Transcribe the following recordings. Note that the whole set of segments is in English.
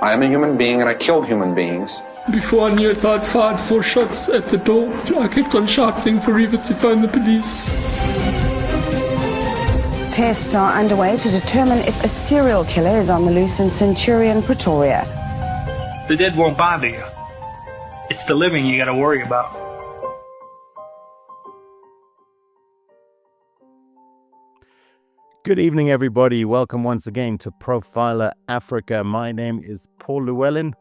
I am a human being and I killed human beings. Before I knew it, I'd fired 4 shots at the door. I kept on shouting for Eva to phone the police. Tests are underway to determine if a serial killer is on the loose in Centurion, Pretoria. The dead won't bother you. It's the living you gotta worry about. Good evening, everybody. Welcome once again to Profiler Africa. My name is Paul Llewellyn.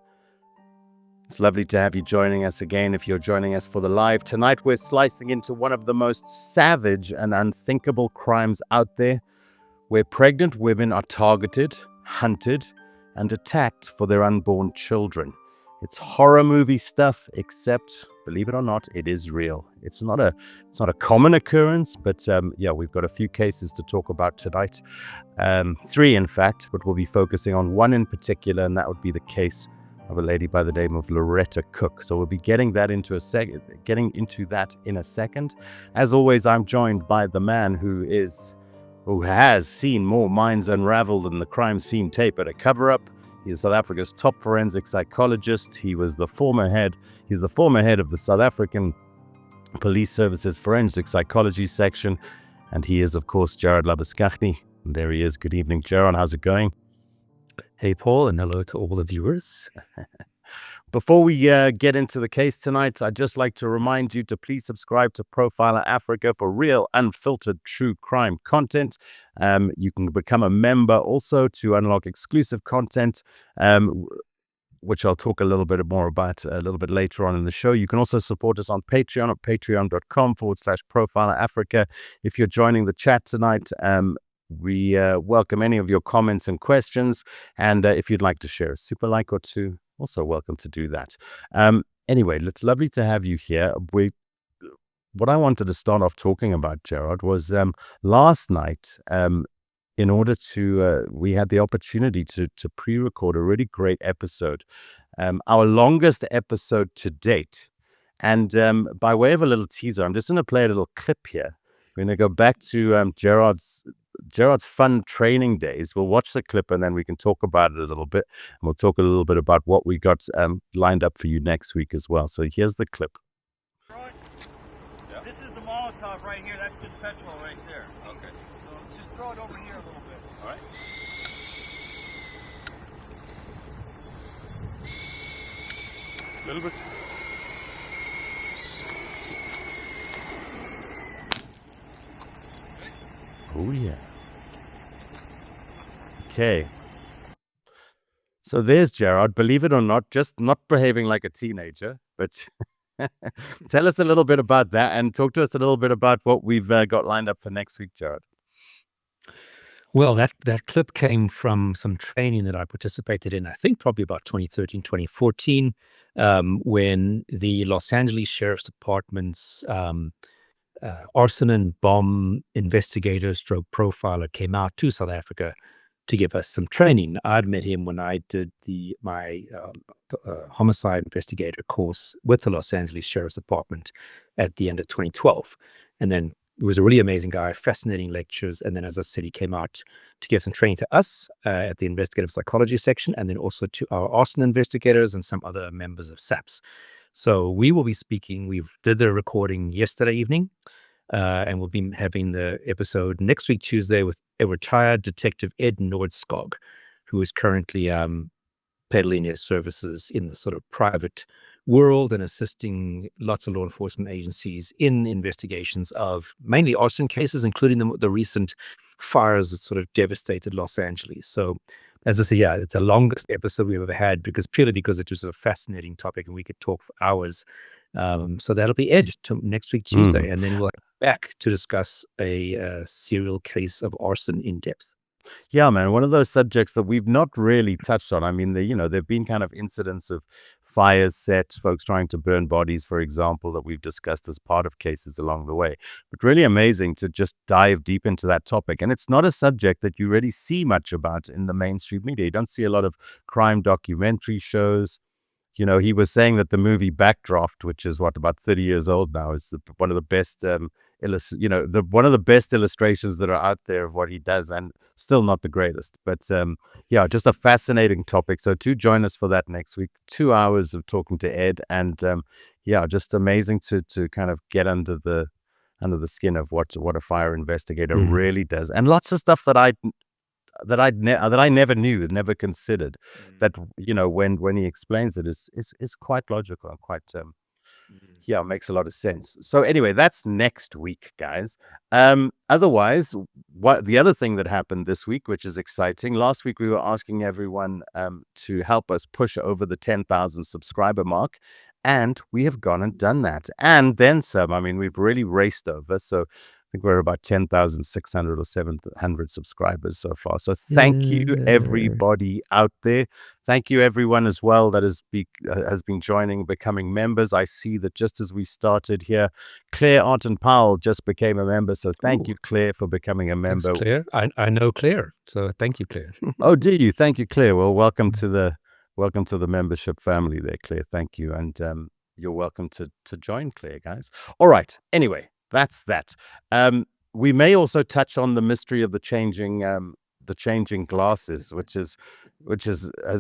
It's lovely to have you joining us again if you're joining us for the live. Tonight, we're slicing into one of the most savage and unthinkable crimes out there, where pregnant women are targeted, hunted, and attacked for their unborn children. It's horror movie stuff, except, believe it or not, it is real. It's not a common occurrence, but we've got a few cases to talk about tonight. 3, in fact, but we'll be focusing on one in particular, and that would be the case of a lady by the name of Loretta Cook. So we'll be getting into that in a second. As always, I'm joined by the man who has seen more minds unravel than the crime scene tape at a cover-up. He is South Africa's top forensic psychologist. He's the former head of the South African Police Service's Forensic Psychology Section. And he is, of course, Gerard Labuschagne. And there he is. Good evening, Gerard. How's it going? Hey, Paul, and hello to all the viewers. Before we get into the case tonight, I'd just like to remind you to please subscribe to Profiler Africa for real, unfiltered, true crime content. You can become a member also to unlock exclusive content, which I'll talk a little bit more about a little bit later on in the show. You can also support us on Patreon at patreon.com/Profiler Africa. If you're joining the chat tonight, we welcome any of your comments and questions. And if you'd like to share a super like or two, also welcome to do that. Anyway, it's lovely to have you here. What I wanted to start off talking about, Gerard, was last night, in order to, we had the opportunity to pre-record a really great episode, our longest episode to date. And by way of a little teaser, I'm just going to play a little clip here. We're going to go back to Gerard's fun training days. We'll watch the clip and then we can talk about it a little bit. And we'll talk a little bit about what we got lined up for you next week as well. So here's the clip. This is the Molotov right here. That's just petrol right there. Okay. So just throw it over here a little bit. All right. A little bit. Oh, yeah. Okay. So there's Gerard, believe it or not, just not behaving like a teenager, but tell us a little bit about that and talk to us a little bit about what we've got lined up for next week, Gerard. Well, that clip came from some training that I participated in, I think probably about 2013, 2014, when the Los Angeles Sheriff's Department's arson and bomb investigators, stroke profiler, came out to South Africa to give us some training. I'd met him when I did my homicide investigator course with the Los Angeles Sheriff's Department at the end of 2012. And then he was a really amazing guy, fascinating lectures. And then, as I said, he came out to give some training to us at the investigative psychology section, and then also to our arson investigators and some other members of SAPS. So we will be speaking. We did the recording yesterday evening, and we'll be having the episode next week, Tuesday, with a retired detective, Ed Nordskog, who is currently peddling his services in the sort of private world and assisting lots of law enforcement agencies in investigations of mainly arson cases, including the recent fires that sort of devastated Los Angeles. So, as I say, yeah, it's the longest episode we've ever had because it was a fascinating topic and we could talk for hours. So that'll be Ed next week, Tuesday. And then we'll be back to discuss a serial case of arson in depth. Yeah, man, one of those subjects that we've not really touched on. I mean, there've been kind of incidents of fires set, folks trying to burn bodies, for example, that we've discussed as part of cases along the way. But really amazing to just dive deep into that topic. And it's not a subject that you really see much about in the mainstream media. You don't see a lot of crime documentary shows. You know, he was saying that the movie Backdraft, which is about 30 years old now, is one of the best, one of the best illustrations that are out there of what he does, and still not the greatest. But yeah, just a fascinating topic. So do join us for that next week. 2 hours of talking to Ed, and yeah, just amazing to kind of get under the skin of what a fire investigator really does, and lots of stuff that I never knew, never considered. That, you know, when he explains it, is quite logical and quite yeah, makes a lot of sense. So anyway, that's next week, guys. Otherwise, what the other thing that happened this week, which is exciting, last week we were asking everyone to help us push over the 10,000 subscriber mark, and we have gone and done that, and then some. I mean, we've really raced over. So I think we're about 10,600 or 700 subscribers so far. So thank you, everybody out there. Thank you, everyone as well that has been joining, becoming members. I see that just as we started here, Claire Arton Powell just became a member. So thank you, Claire, for becoming a member. Thanks, Claire. I know Claire, so thank you, Claire. Oh, do you? Thank you, Claire. Well, welcome to the membership family there, Claire. Thank you, and you're welcome to join, Claire, guys. All right. Anyway, that's that. We may also touch on the mystery of the changing glasses, which has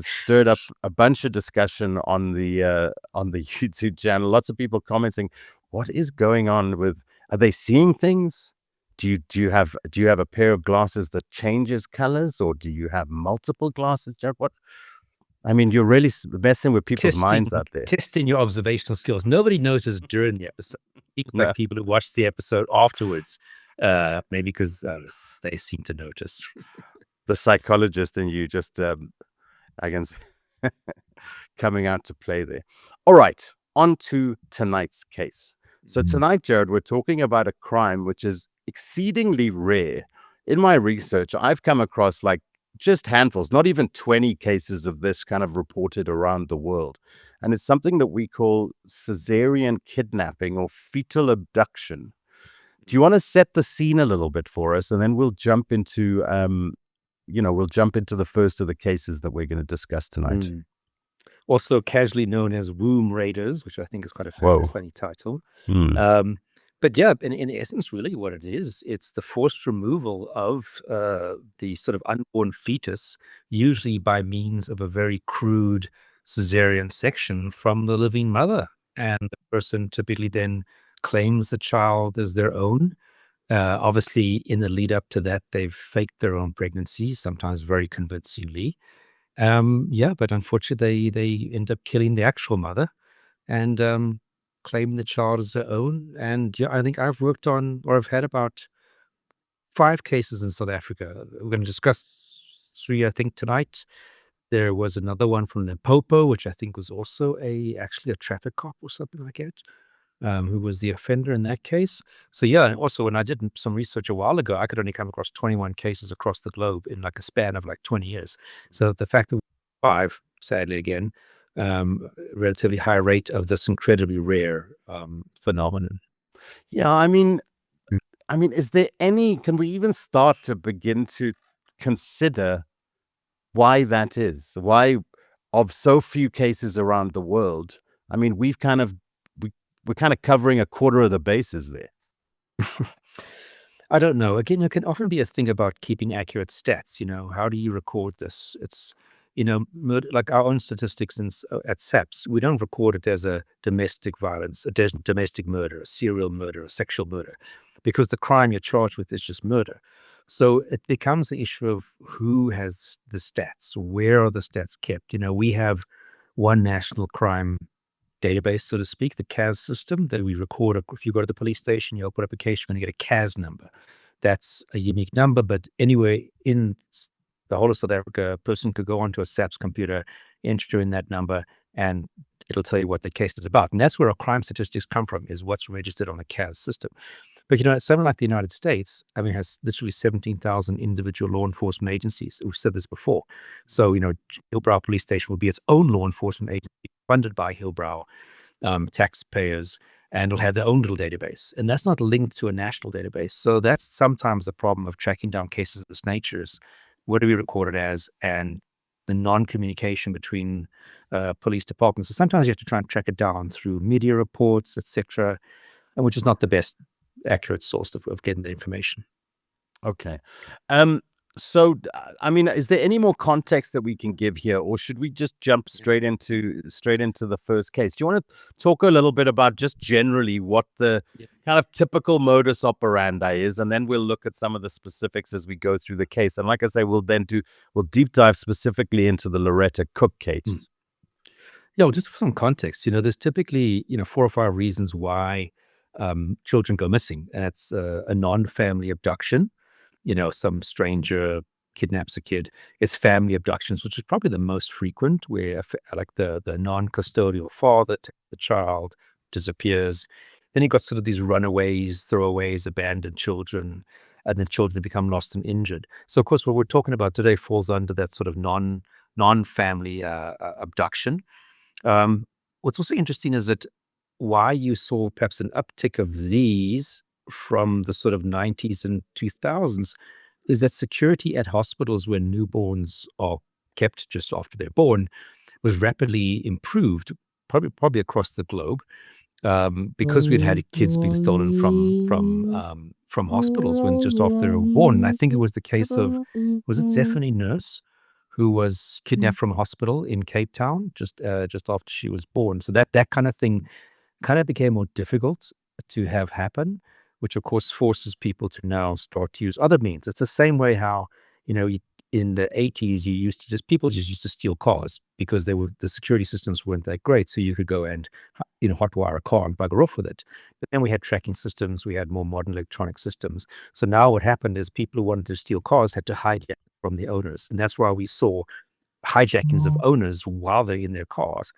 stirred up a bunch of discussion on the YouTube channel. Lots of people commenting, what is going on with? Are they seeing things? Do you have a pair of glasses that changes colors, or do you have multiple glasses, Jared? What? I mean, you're really messing with people's minds out there. Testing your observational skills. Nobody noticed during the episode. Like people who watched the episode afterwards, maybe because they seem to notice. The psychologist in you just, I can say, coming out to play there. All right, on to tonight's case. So tonight, Jared, we're talking about a crime which is exceedingly rare. In my research, I've come across like just handfuls, not even 20 cases of this kind of reported around the world. And it's something that we call Caesarean kidnapping or fetal abduction. Do you want to set the scene a little bit for us? And then we'll jump into, the first of the cases that we're going to discuss tonight. Also casually known as womb raiders, which I think is quite a funny title. But yeah, in essence, really what it is, it's the forced removal of the sort of unborn fetus, usually by means of a very crude cesarean section from the living mother. And the person typically then claims the child as their own. Obviously, in the lead up to that, they've faked their own pregnancy, sometimes very convincingly. But unfortunately, they end up killing the actual mother and claim the child as their own. And yeah, I think I've worked on, or I've had about 5 cases in South Africa. We're going to discuss 3, I think, tonight. There was another one from Limpopo, which I think was also actually a traffic cop or something like that, who was the offender in that case. So yeah, and also when I did some research a while ago, I could only come across 21 cases across the globe in like a span of like 20 years. So the fact that we have 5, sadly again, relatively high rate of this incredibly rare phenomenon. Yeah, I mean, is there any? Can we even start to begin to consider why that is? Why, of so few cases around the world? I mean, we're kind of covering a quarter of the bases there. I don't know. Again, it can often be a thing about keeping accurate stats. You know, how do you record this? It's like our own statistics at SAPS, we don't record it as a domestic violence, a domestic murder, a serial murder, a sexual murder, because the crime you're charged with is just murder. So it becomes the issue of who has the stats, where are the stats kept? You know, we have one national crime database, so to speak, the CAS system that we record. If you go to the police station, you open up a case, you're going to get a CAS number. That's a unique number, but anyway, in the whole of South Africa, a person could go onto a SAPS computer, enter in that number, and it'll tell you what the case is about. And that's where our crime statistics come from, is what's registered on the CAS system. But, something like the United States, has literally 17,000 individual law enforcement agencies. We've said this before. So, Hillbrow Police Station will be its own law enforcement agency funded by Hillbrow taxpayers, and it'll have their own little database. And that's not linked to a national database. So that's sometimes the problem of tracking down cases of this nature is, what do we record it as? And non-communication between police departments. So sometimes you have to try and track it down through media reports, etc., and which is not the best accurate source of getting the information. Okay. So, I mean, is there any more context that we can give here, or should we just jump straight into the first case? Do you want to talk a little bit about just generally what the kind of typical modus operandi is, and then we'll look at some of the specifics as we go through the case. And like I say, we'll deep dive specifically into the Loretta Cook case. Yeah, well, just for some context, there's typically 4 or 5 reasons why children go missing, and it's a non-family abduction. Some stranger kidnaps a kid. It's family abductions, which is probably the most frequent, where like the non-custodial father takes the child, disappears. Then you got sort of these runaways, throwaways, abandoned children, and then children become lost and injured. So of course, what we're talking about today falls under that sort of non-family abduction. What's also interesting is that why you saw perhaps an uptick of these from the sort of 90s and 2000s is that security at hospitals where newborns are kept just after they're born was rapidly improved, probably across the globe, because we'd had kids being stolen from hospitals when just after they were born. And I think it was the case of, was it Zephany Nurse, who was kidnapped from a hospital in Cape Town just after she was born. So that kind of thing kind of became more difficult to have happen, which of course forces people to now start to use other means. It's the same way how, in the 80s, people just used to steal cars because the security systems weren't that great. So you could go and, hotwire a car and bugger off with it. But then we had tracking systems, we had more modern electronic systems. So now what happened is people who wanted to steal cars had to hijack from the owners. And that's why we saw hijackings of owners while they're in their cars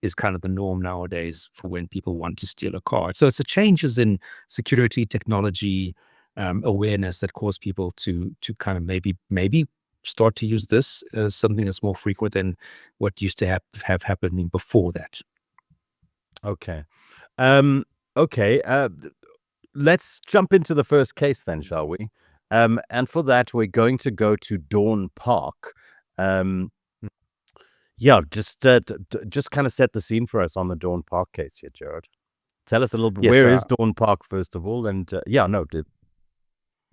is kind of the norm nowadays for when people want to steal a car. So it's the changes in security, technology, awareness that cause people to kind of maybe start to use this as something that's more frequent than what used to have happening before that. Okay. Okay. Let's jump into the first case then, shall we? And for that, we're going to go to Dawn Park. Yeah, just kind of set the scene for us on the Dawn Park case here, Jared. Tell us a little bit. Yes, where is Dawn Park, first of all? And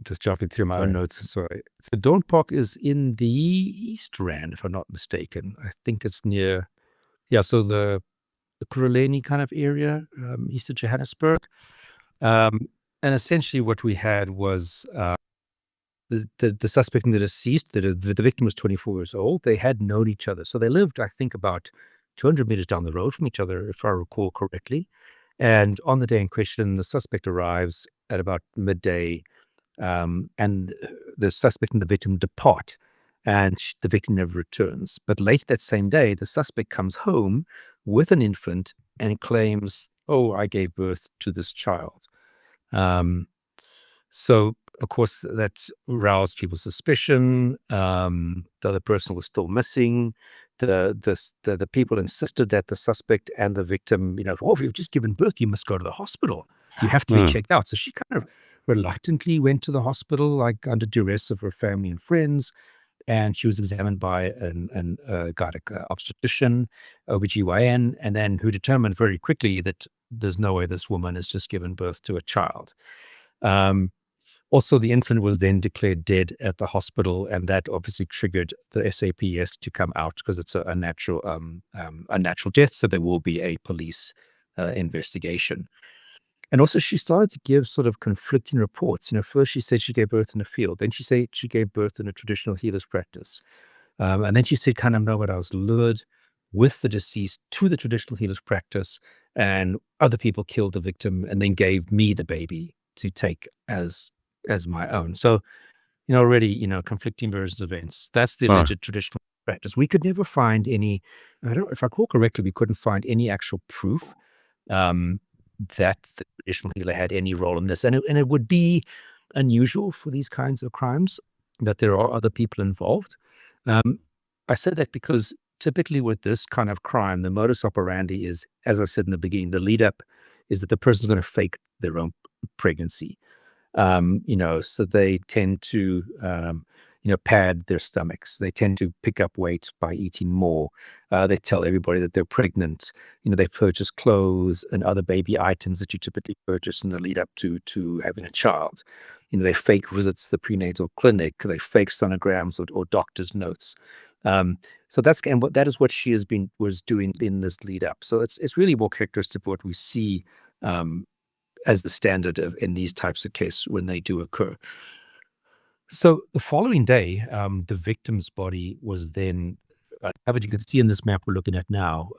just jumping through my own notes. Sorry. So Dawn Park is in the East Rand, if I'm not mistaken. I think it's near, so the Kuruleni kind of area, east of Johannesburg. And essentially what we had was the suspect and the deceased, the victim was 24 years old. They had known each other. So they lived, I think, about 200 meters down the road from each other, if I recall correctly. And on the day in question, the suspect arrives at about midday, and the suspect and the victim depart, and the victim never returns. But late that same day, the suspect comes home with an infant and claims, "Oh, I gave birth to this child." So, of course, that roused people's suspicion. The other person was still missing. The people insisted that the suspect and the victim, if you've just given birth, you must go to the hospital. You have to be checked out. So she kind of reluctantly went to the hospital, like under duress of her family and friends. And she was examined by an obstetrician, OBGYN, and then who determined very quickly that there's no way this woman has just given birth to a child. Also, the infant was then declared dead at the hospital, and that obviously triggered the SAPS to come out because it's a natural death. So there will be a police investigation. And also, she started to give sort of conflicting reports. First she said she gave birth in a field. Then she said she gave birth in a traditional healer's practice. And then she said, kind of, no, but I was lured with the deceased to the traditional healer's practice, and other people killed the victim and then gave me the baby to take as my own. So, already, conflicting versions of events. That's the alleged traditional practice. We could never find any, if I recall correctly, we couldn't find any actual proof that the traditional healer had any role in this. And it would be unusual for these kinds of crimes that there are other people involved. I said that because typically with this kind of crime, the modus operandi is, as I said in the beginning, the lead up is that the person's going to fake their own pregnancy. So they tend to, pad their stomachs. They tend to pick up weight by eating more. They tell everybody that they're pregnant. They purchase clothes and other baby items that you typically purchase in the lead up to having a child. They fake visits to the prenatal clinic. They fake sonograms or doctor's notes. So that is what she was doing in this lead up. So it's really more characteristic of what we see as the standard in these types of cases when they do occur. So the following day, the victim's body was then covered. You can see in this map we're looking at now,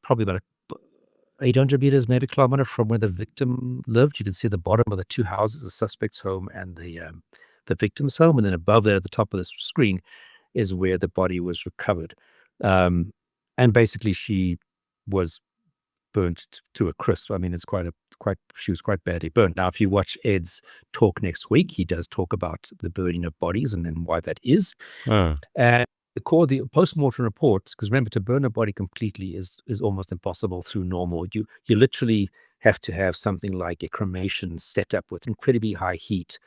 probably about 800 meters, maybe a kilometer from where the victim lived. You can see the bottom of the two houses, the suspect's home and the victim's home. And then above there at the top of the screen is where the body was recovered. And basically she was burnt to a crisp. I mean, she was quite badly burnt. Now, if you watch Ed's talk next week, he does talk about the burning of bodies and then why that is. And the post-mortem reports, because remember, to burn a body completely is almost impossible through normal. You literally have to have something like a cremation set up with incredibly high heat,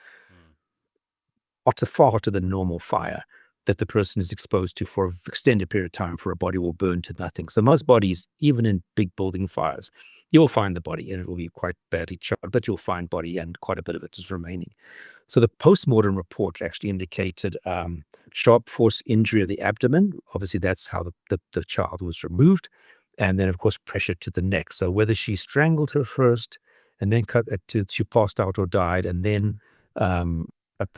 far hotter than normal fire, that the person is exposed to for an extended period of time for a body will burn to nothing. So most bodies, even in big building fires, you'll find the body and it will be quite badly charred, but you'll find body and quite a bit of it is remaining. So the post-mortem report actually indicated sharp force injury of the abdomen. Obviously, that's how the child was removed. And then, of course, pressure to the neck. So whether she strangled her first and then she passed out or died and then cut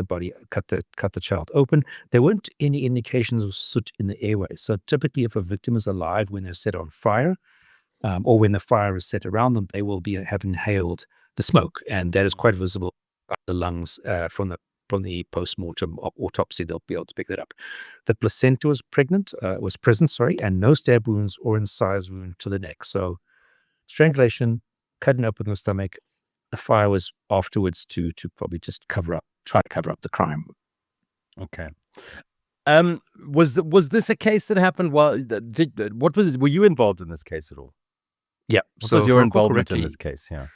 the child open. There weren't any indications of soot in the airway. So typically, if a victim is alive when they're set on fire, or when the fire is set around them, they will have inhaled the smoke, and that is quite visible in the lungs from the post-mortem autopsy. They'll be able to pick that up. The placenta was present, and no stab wounds or incised wound to the neck. So strangulation, cutting open the stomach. The fire was afterwards to probably just try to cover up the crime. Okay. Was this a case that happened while were you involved in this case at all? Yeah. What was your involvement in this case? Yeah.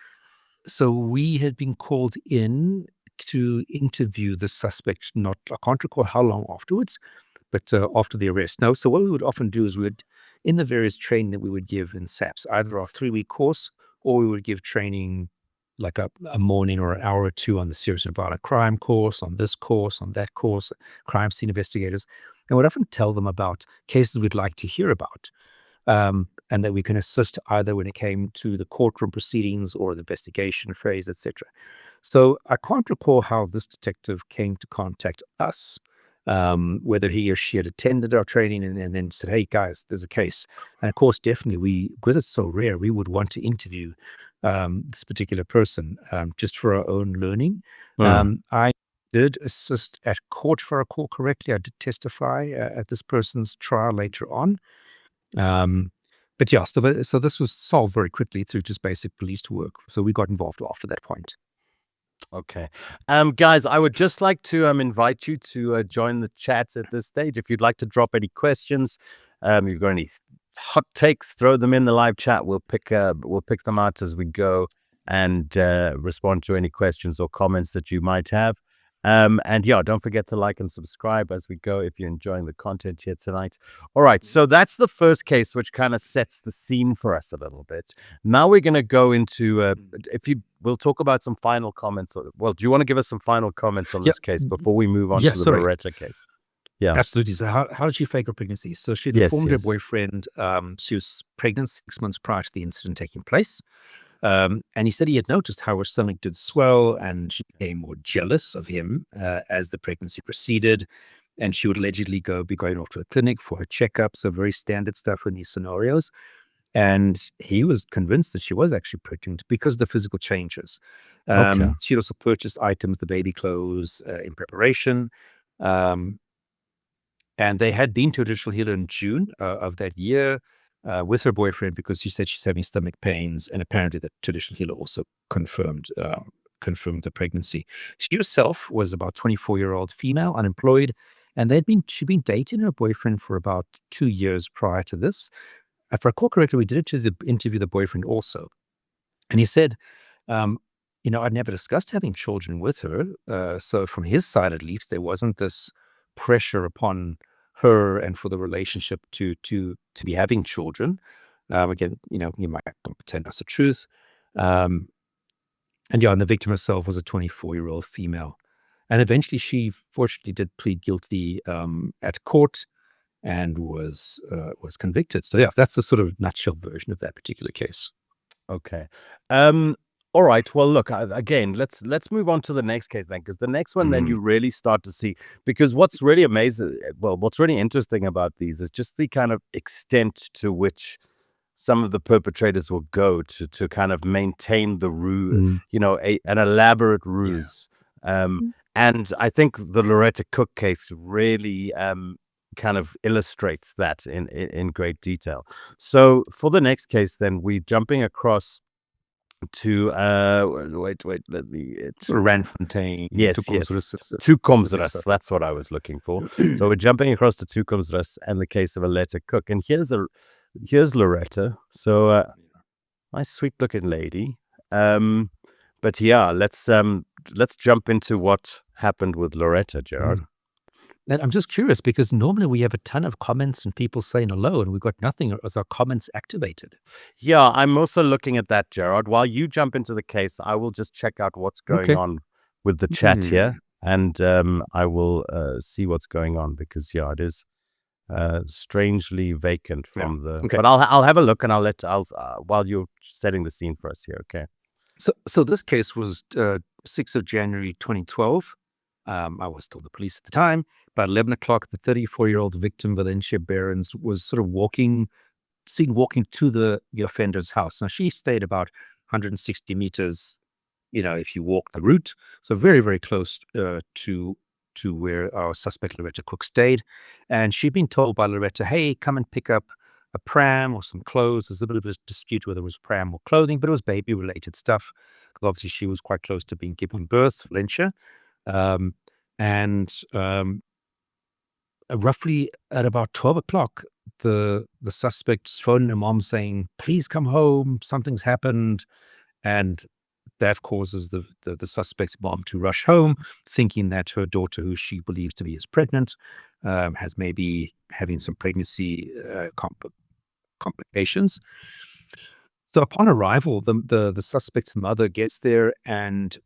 So we had been called in to interview the suspect, I can't recall how long afterwards, but after the arrest. No. So what we would often do is in the various training that we would give in SAPS, either our 3-week course, or we would give training like a morning or an hour or two on the serious and violent crime course, on this course, on that course, crime scene investigators. And we'd often tell them about cases we'd like to hear about, and that we can assist either when it came to the courtroom proceedings or the investigation phase, etc. So I can't recall how this detective came to contact us, whether he or she had attended our training and then said, hey guys, there's a case. And of course, definitely because it's so rare, we would want to interview this particular person just for our own learning. I did assist at court, if I recall correctly. I did testify at this person's trial later on. But yeah, so this was solved very quickly through just basic police work. So we got involved after that point. Okay. Guys, I would just like to invite you to join the chat at this stage. If you'd like to drop any questions, you've got any hot takes, throw them in the live chat. We'll pick them out as we go and respond to any questions or comments that you might have. And yeah, don't forget to like and subscribe as we go if you're enjoying the content here tonight. All right, so that's the first case, which kind of sets the scene for us a little bit. Now we're going to go into we'll talk about some final comments. Well, do you want to give us some final comments on this case before we move on to the Loretta case? Yeah, absolutely. So how did she fake her pregnancy? So she informed her boyfriend she was pregnant 6 months prior to the incident taking place. And he said he had noticed how her stomach did swell, and she became more jealous of him as the pregnancy proceeded. And she would allegedly be going off to the clinic for her checkup. So very standard stuff in these scenarios. And he was convinced that she was actually pregnant because of the physical changes. She also purchased items, the baby clothes, in preparation. And they had been to a traditional healer in June of that year with her boyfriend because she said she's having stomach pains. And apparently the traditional healer also confirmed the pregnancy. She herself was about 24-year-old female, unemployed. And she'd been dating her boyfriend for about 2 years prior to this. If I recall correctly, we did it to interview the boyfriend also. And he said, I'd never discussed having children with her. So from his side, at least, there wasn't this pressure upon her and for the relationship to be having children. Again, you might pretend that's the truth. And the victim herself was a 24-year-old female. And eventually she fortunately did plead guilty at court and was convicted. So that's the sort of nutshell version of that particular case. Okay. All right. Well, look, again, let's move on to the next case then, because the next one then you really start to see, because what's really what's really interesting about these is just the kind of extent to which some of the perpetrators will go to kind of maintain the ruse, an elaborate ruse. And I think the Loretta Cook case really kind of illustrates that in great detail. So for the next case, then we're jumping across to let me Randfontein. yes, Toekomsrus. That's what I was looking for. So we're jumping across to Toekomsrus and the case of Loretta Cook, and here's Loretta. So nice, sweet looking lady. But yeah, let's jump into what happened with Loretta, Gerard. And I'm just curious, because normally we have a ton of comments and people saying hello, and we've got nothing as our comments activated. Yeah, I'm also looking at that, Gerard. While you jump into the case, I will just check out what's going on with the chat here, and I will see what's going on, because it is strangely vacant from the. Okay. But I'll have a look, and I'll while you're setting the scene for us here. Okay. So this case was 6th of January 2012. I was still the police at the time. About 11 o'clock, the 34-year-old victim, Valencia Behrens, was sort of seen walking to the offender's house. Now, she stayed about 160 meters, if you walk the route. So very, very close to where our suspect, Loretta Cook, stayed. And she'd been told by Loretta, hey, come and pick up a pram or some clothes. There's a bit of a dispute whether it was pram or clothing, but it was baby-related stuff, because obviously she was quite close to being given birth, Valencia. Roughly at about 12 o'clock, the suspect's phoned her mom saying, please come home, something's happened. And that causes the suspect's mom to rush home, thinking that her daughter, who she believes to be is pregnant, has maybe having some pregnancy complications. So upon arrival, the suspect's mother gets there, and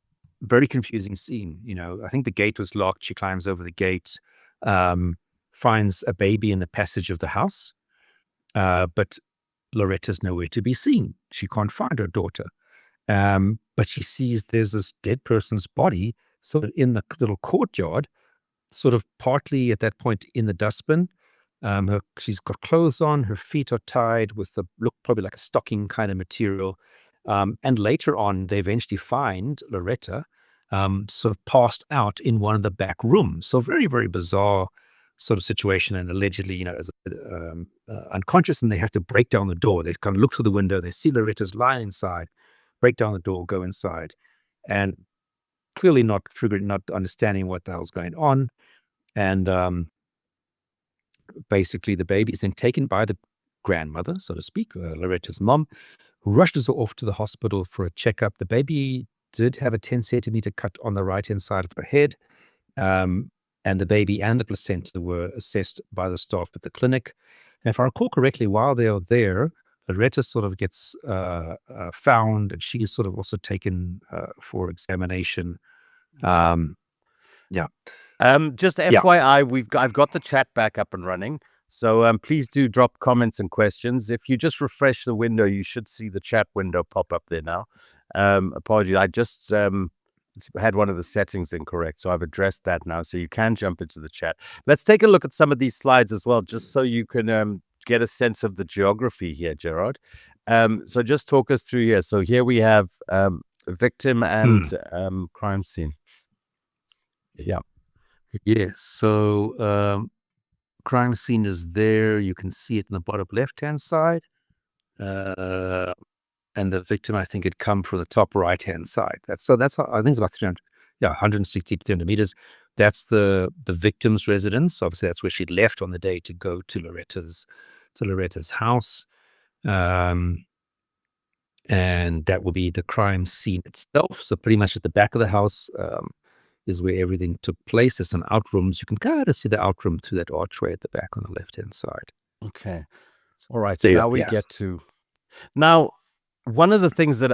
very confusing scene. I think the gate was locked. She climbs over the gate, finds a baby in the passage of the house, but Loretta's nowhere to be seen. She can't find her daughter, but she sees there's this dead person's body sort of in the little courtyard, sort of partly at that point in the dustbin. She's got clothes on, her feet are tied with look probably like a stocking kind of material. And later on, they eventually find Loretta sort of passed out in one of the back rooms. So very, very bizarre sort of situation, and allegedly, as unconscious, and they have to break down the door. They kind of look through the window, they see Loretta's lying inside, break down the door, go inside, and clearly not understanding what the hell's going on. And basically, the baby is then taken by the grandmother, so to speak, Loretta's mom, who rushes her off to the hospital for a checkup. The baby did have a 10-centimeter cut on the right-hand side of her head. And the baby and the placenta were assessed by the staff at the clinic. And if I recall correctly, while they are there, Loretta sort of gets found, and she's sort of also taken for examination. Just FYI, I've got the chat back up and running. So please do drop comments and questions. If you just refresh the window, you should see the chat window pop up there now. Apologies, I just had one of the settings incorrect, so I've addressed that now, so you can jump into the chat. Let's take a look at some of these slides as well, just so you can get a sense of the geography here, Gerard. So just talk us through here. So here we have victim and crime scene. Yeah. Yes. So crime scene is there. You can see it in the bottom left-hand side. And the victim, I think, had come from the top right-hand side. That's how, I think it's about 160 to 300 meters. That's the victim's residence. Obviously, that's where she'd left on the day to go to Loretta's house. And that will be the crime scene itself. So pretty much at the back of the house, is where everything took place. There's some outrooms. You can kind of see the outroom through that archway at the back on the left-hand side. Okay. All right. There So you now go. we Yes. get to now. One of the things that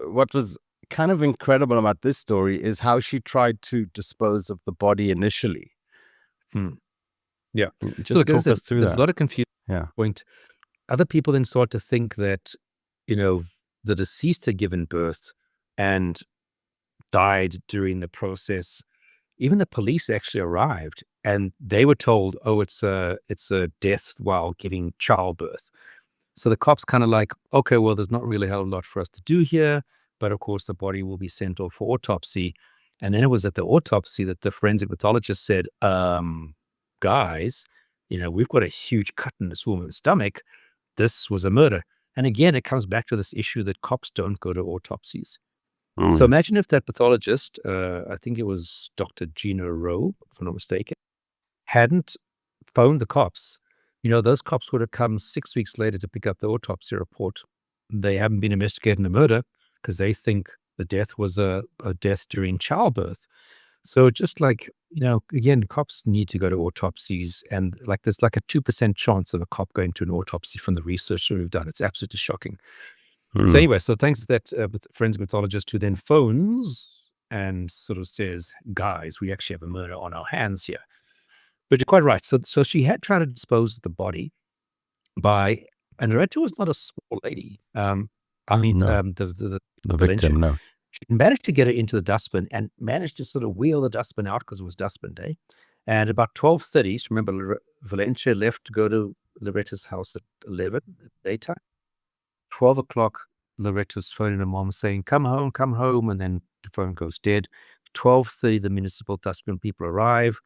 what was kind of incredible about this story is how she tried to dispose of the body initially. Yeah. Just So look, talk us through there's that. a lot of confusion. Yeah. Point. Other people then start to think that, the deceased had given birth and died during the process. Even the police actually arrived and they were told, oh, it's a death while giving childbirth. So the cops kind of like, okay, well, there's not really a hell of a lot for us to do here, but of course the body will be sent off for autopsy. And then it was at the autopsy that the forensic pathologist said, guys, we've got a huge cut in this woman's stomach. This was a murder. And again, it comes back to this issue that cops don't go to autopsies. So imagine if that pathologist, I think it was Dr. Gina Rowe, if I'm not mistaken, hadn't phoned the cops. Those cops would have come 6 weeks later to pick up the autopsy report. They haven't been investigating the murder because they think the death was a death during childbirth. So just like, again, cops need to go to autopsies, and like there's like a 2% chance of a cop going to an autopsy from the research that we've done. It's absolutely shocking. So anyway, so thanks to that forensic pathologist who then phones and sort of says, guys, we actually have a murder on our hands here. But you're quite right. So she had tried to dispose of the body and Loretta was not a small lady. No. The victim, no. She managed to get her into the dustbin and managed to sort of wheel the dustbin out because it was dustbin day. And about 12:30, so remember, Valencia left to go to Loretta's house at 11 at daytime. 12 o'clock, Loretta's phoning her mom saying, come home. And then the phone goes dead. 12:30, the municipal dustbin people arrive.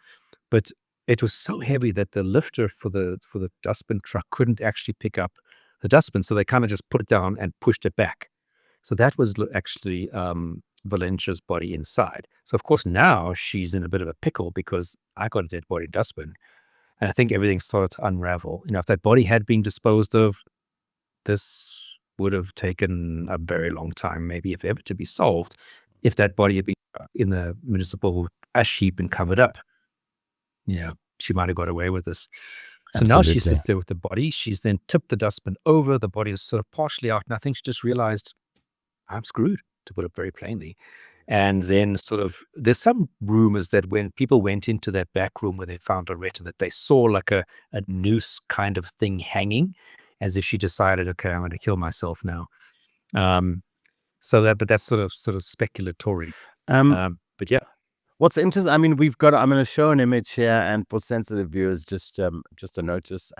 But it was so heavy that the lifter for the dustbin truck couldn't actually pick up the dustbin. So they kind of just put it down and pushed it back. So that was actually Valencia's body inside. So of course now she's in a bit of a pickle because I got a dead body dustbin. And I think everything started to unravel. If that body had been disposed of, this would have taken a very long time, maybe if ever, to be solved. If that body had been in the municipal ash heap and covered up, she might have got away with this. So now she sits there with the body. She's then tipped the dustbin over. The body is sort of partially out. And I think she just realized, I'm screwed, to put it very plainly. And then sort of, there's some rumors that when people went into that back room where they found Loretta, that they saw like a noose kind of thing hanging, as if she decided, okay, I'm going to kill myself now. But that's sort of speculatory. But yeah. What's interesting, I'm going to show an image here, and for sensitive viewers, just a notice.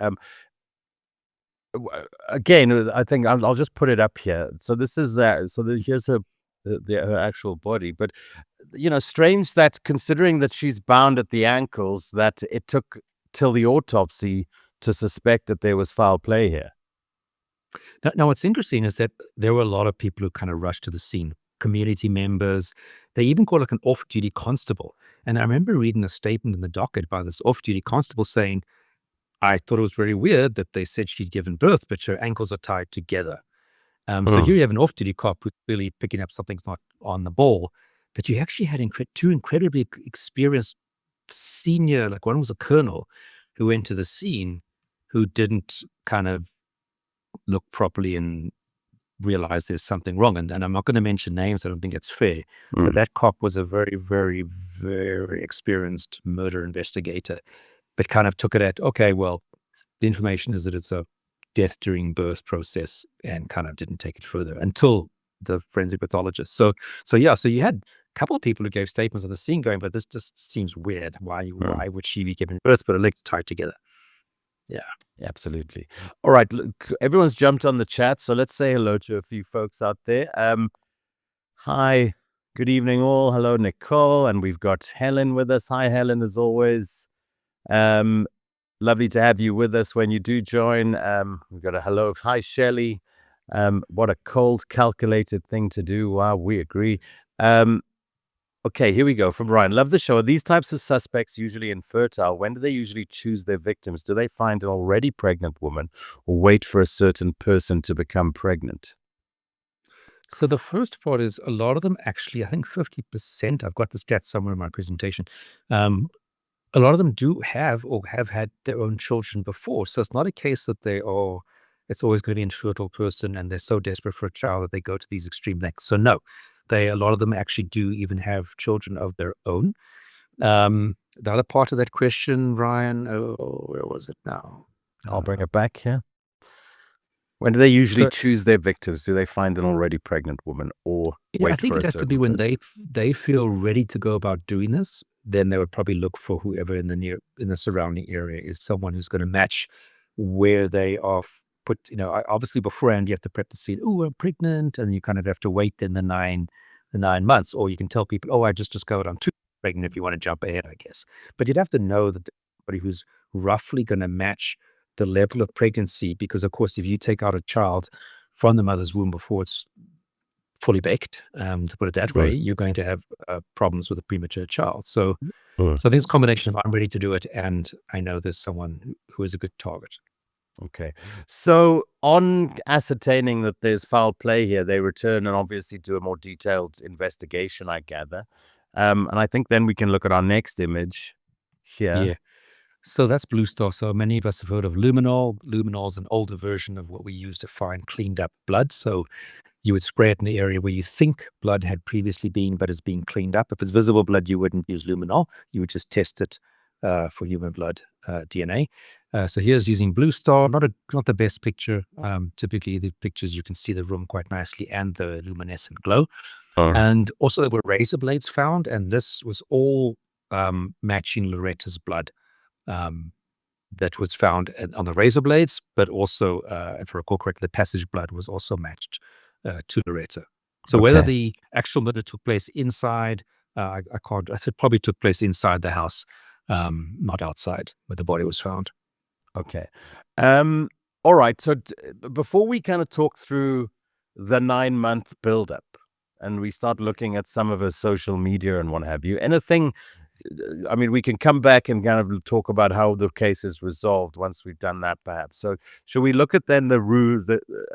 Again, I think I'll just put it up here. So this is here's her actual body. But strange that, considering that she's bound at the ankles, that it took till the autopsy to suspect that there was foul play here. Now, what's interesting is that there were a lot of people who kind of rushed to the scene. Community members. They even called like an off-duty constable. And I remember reading a statement in the docket by this off-duty constable saying, I thought it was very weird that they said she'd given birth, but her ankles are tied together. So here you have an off-duty cop who's really picking up something's not on the ball. But you actually had two incredibly experienced senior, like one was a colonel who went to the scene, who didn't kind of look properly and realize there's something wrong. And I'm not going to mention names. I don't think it's fair. But that cop was a very, very, very experienced murder investigator, but kind of took it at, okay, well, the information is that it's a death during birth process, and kind of didn't take it further until the forensic pathologist. So you had a couple of people who gave statements on the scene going, but this just seems weird. Why would she be giving birth, but her legs tied together? Yeah. Absolutely. All right. Look, everyone's jumped on the chat, so let's say hello to a few folks out there. Hi. Good evening, all. Hello, Nicole. And we've got Helen with us. Hi, Helen, as always. Lovely to have you with us when you do join. We've got a hello. Hi, Shelley. What a cold, calculated thing to do. Wow, we agree. Okay, here we go from Ryan. Love the show. Are these types of suspects usually infertile? When do they usually choose their victims? Do they find an already pregnant woman or wait for a certain person to become pregnant? So the first part is a lot of them actually, I think 50%, I've got the stats somewhere in my presentation. A lot of them do have or have had their own children before. So it's not a case that it's always going to be an infertile person and they're so desperate for a child that they go to these extreme lengths. So no, a lot of them actually do even have children of their own. The other part of that question, Ryan, where was it now? I'll bring it back here. When do they usually So- choose their victims? Do they find an already pregnant woman or Yeah, I wait think for it a has to be certain when person? they feel ready to go about doing this. Then they would probably look for whoever in the surrounding area is someone who's going to match where they are put. Obviously beforehand you have to prep the scene. Oh, I'm pregnant, and you kind of have to wait then the 9 months, or you can tell people, oh, I just discovered I'm too pregnant if you want to jump ahead, I guess. But you'd have to know that somebody who's roughly going to match the level of pregnancy, because of course if you take out a child from the mother's womb before it's fully baked, to put it that way, you're going to have problems with a premature child. So I think it's a combination of I'm ready to do it and I know there's someone who is a good target. Okay. So on ascertaining that there's foul play here, they return and obviously do a more detailed investigation, I gather. And I think then we can look at our next image here. Yeah. So that's Blue Star. So many of us have heard of luminol. Luminol is an older version of what we use to find cleaned up blood. So you would spray it in the area where you think blood had previously been, but is being cleaned up. If it's visible blood, you wouldn't use luminol. You would just test it for human blood DNA. So here's using Blue Star, not the best picture. Typically, the pictures you can see the room quite nicely and the luminescent glow. And also there were razor blades found, and this was all matching Loretta's blood. That was found on the razor blades, but also, if I recall correctly, the passage blood was also matched to Loretta. So whether the actual murder took place inside, I can't. I think it probably took place inside the house, not outside where the body was found. Okay. All right. So before we kind of talk through the 9-month buildup and we start looking at some of her social media and what have you, anything, I mean, we can come back and kind of talk about how the case is resolved once we've done that, perhaps. So should we look at then the ruse,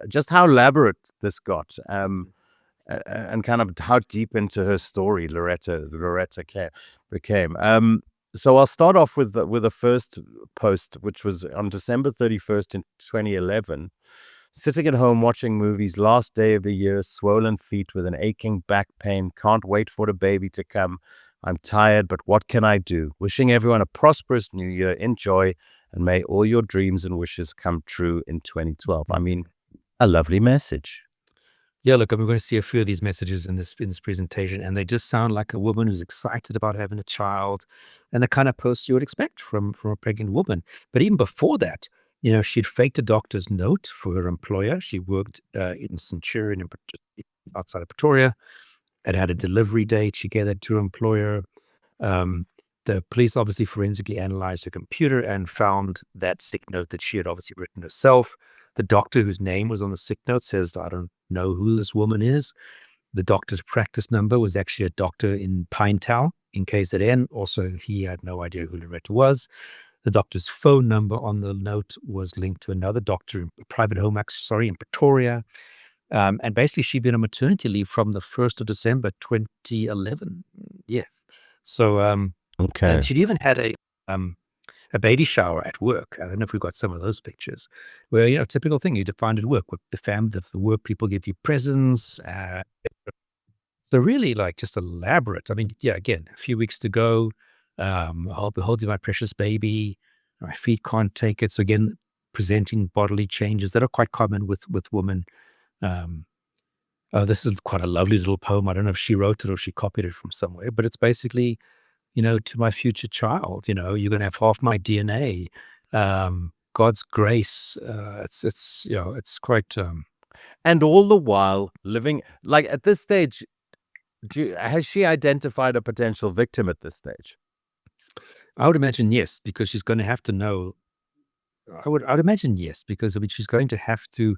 just how elaborate this got, and kind of how deep into her story Loretta became. So I'll start off with the first post, which was on December 31st in 2011. Sitting at home watching movies, last day of the year, swollen feet with an aching back pain, can't wait for the baby to come. I'm tired, but what can I do? Wishing everyone a prosperous new year, enjoy, and may all your dreams and wishes come true in 2012. I mean, a lovely message. Yeah, look, we're going to see a few of these messages in this presentation, and they just sound like a woman who's excited about having a child, and the kind of posts you would expect from a pregnant woman. But even before that, she'd faked a doctor's note for her employer. She worked in Centurion outside of Pretoria, and had a delivery date. She gave that to her employer. The police obviously forensically analyzed her computer and found that sick note that she had obviously written herself. The doctor whose name was on the sick note says, I don't know who this woman is. The doctor's practice number was actually a doctor in Pinetown in Caesarean. Also, he had no idea who Loretta was. The doctor's phone number on the note was linked to another doctor, a private home, in Pretoria. And basically, she'd been on maternity leave from the 1st of December, 2011. Yeah. So, and she'd even had a baby shower at work. I don't know if we've got some of those pictures where, typical thing you'd find at work with the work people give you presents. So really like just elaborate. I mean, yeah, again, a few weeks to go. I'll be holding my precious baby. My feet can't take it. So again, presenting bodily changes that are quite common with women. This is quite a lovely little poem. I don't know if she wrote it or she copied it from somewhere, but it's basically, to my future child, you're going to have half my DNA. God's grace. It's quite. And all the while living, like at this stage, has she identified a potential victim at this stage? I would imagine yes, because she's going to have to know. I would imagine yes, because she's going to have to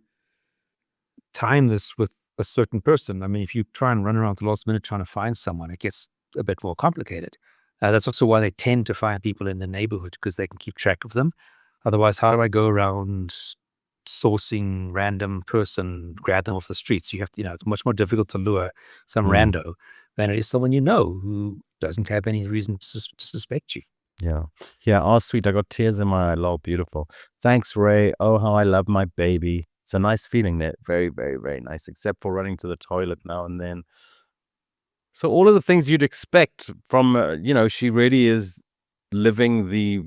time this with a certain person. I mean, if you try and run around the last minute trying to find someone, it gets a bit more complicated. That's also why they tend to find people in the neighborhood, because they can keep track of them. Otherwise, how do I go around sourcing random person, grab them off the streets. You have to, it's much more difficult to lure some Mm. rando than it is someone who doesn't have any reason to suspect you. Yeah. Yeah. Oh, sweet. I got tears in my eye. Lol. Beautiful. Thanks, Ray. Oh, how I love my baby. It's a nice feeling there. Very, very, very nice, except for running to the toilet now and then. So all of the things you'd expect from, she really is living the,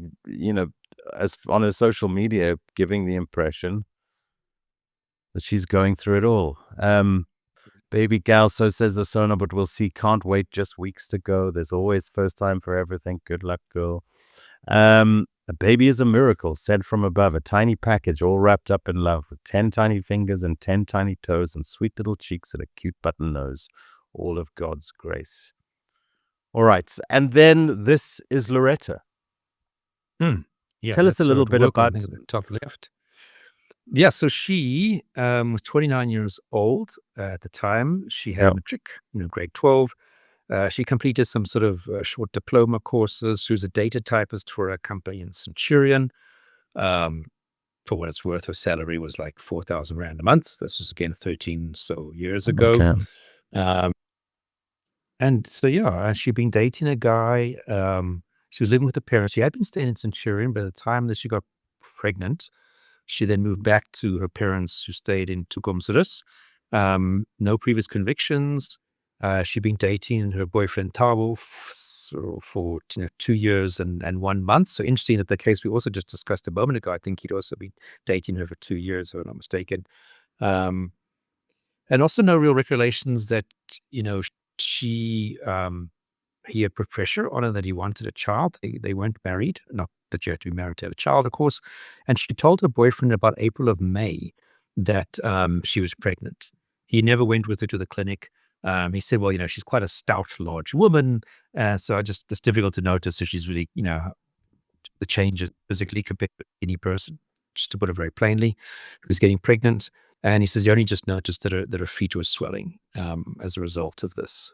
as on her social media, giving the impression that she's going through it all. Baby gal, so says the Sona, but we'll see. Can't wait. Just weeks to go. There's always first time for everything. Good luck, girl. A baby is a miracle, said from above. A tiny package all wrapped up in love with 10 tiny fingers and 10 tiny toes and sweet little cheeks and a cute button nose. All of God's grace. All right. And then this is Loretta. Yeah, Tell us a little bit about the top left. Yeah, so she was 29 years old at the time. She had matric, grade 12. She completed some sort of short diploma courses. She was a data typist for a company in Centurion. For what it's worth, her salary was like 4,000 Rand a month. This was again 13 so years ago. Okay. And so, she'd been dating a guy. She was living with her parents. She had been staying in Centurion. By the time that she got pregnant, she then moved back to her parents who stayed in Toekomsrus. No previous convictions. She'd been dating her boyfriend Tabo for 2 years and 1 month. So interesting that the case we also just discussed a moment ago, I think he'd also been dating her for 2 years, if I'm not mistaken. And also no real recollections that, he had put pressure on her that he wanted a child. They weren't married. Not that you have to be married to have a child, of course. And she told her boyfriend about April of May that she was pregnant. He never went with her to the clinic. He said, well, she's quite a stout, large woman. So it's difficult to notice if she's really, the changes physically compared to any person, just to put it very plainly, who's getting pregnant. And he says he only just noticed that her feet were swelling as a result of this.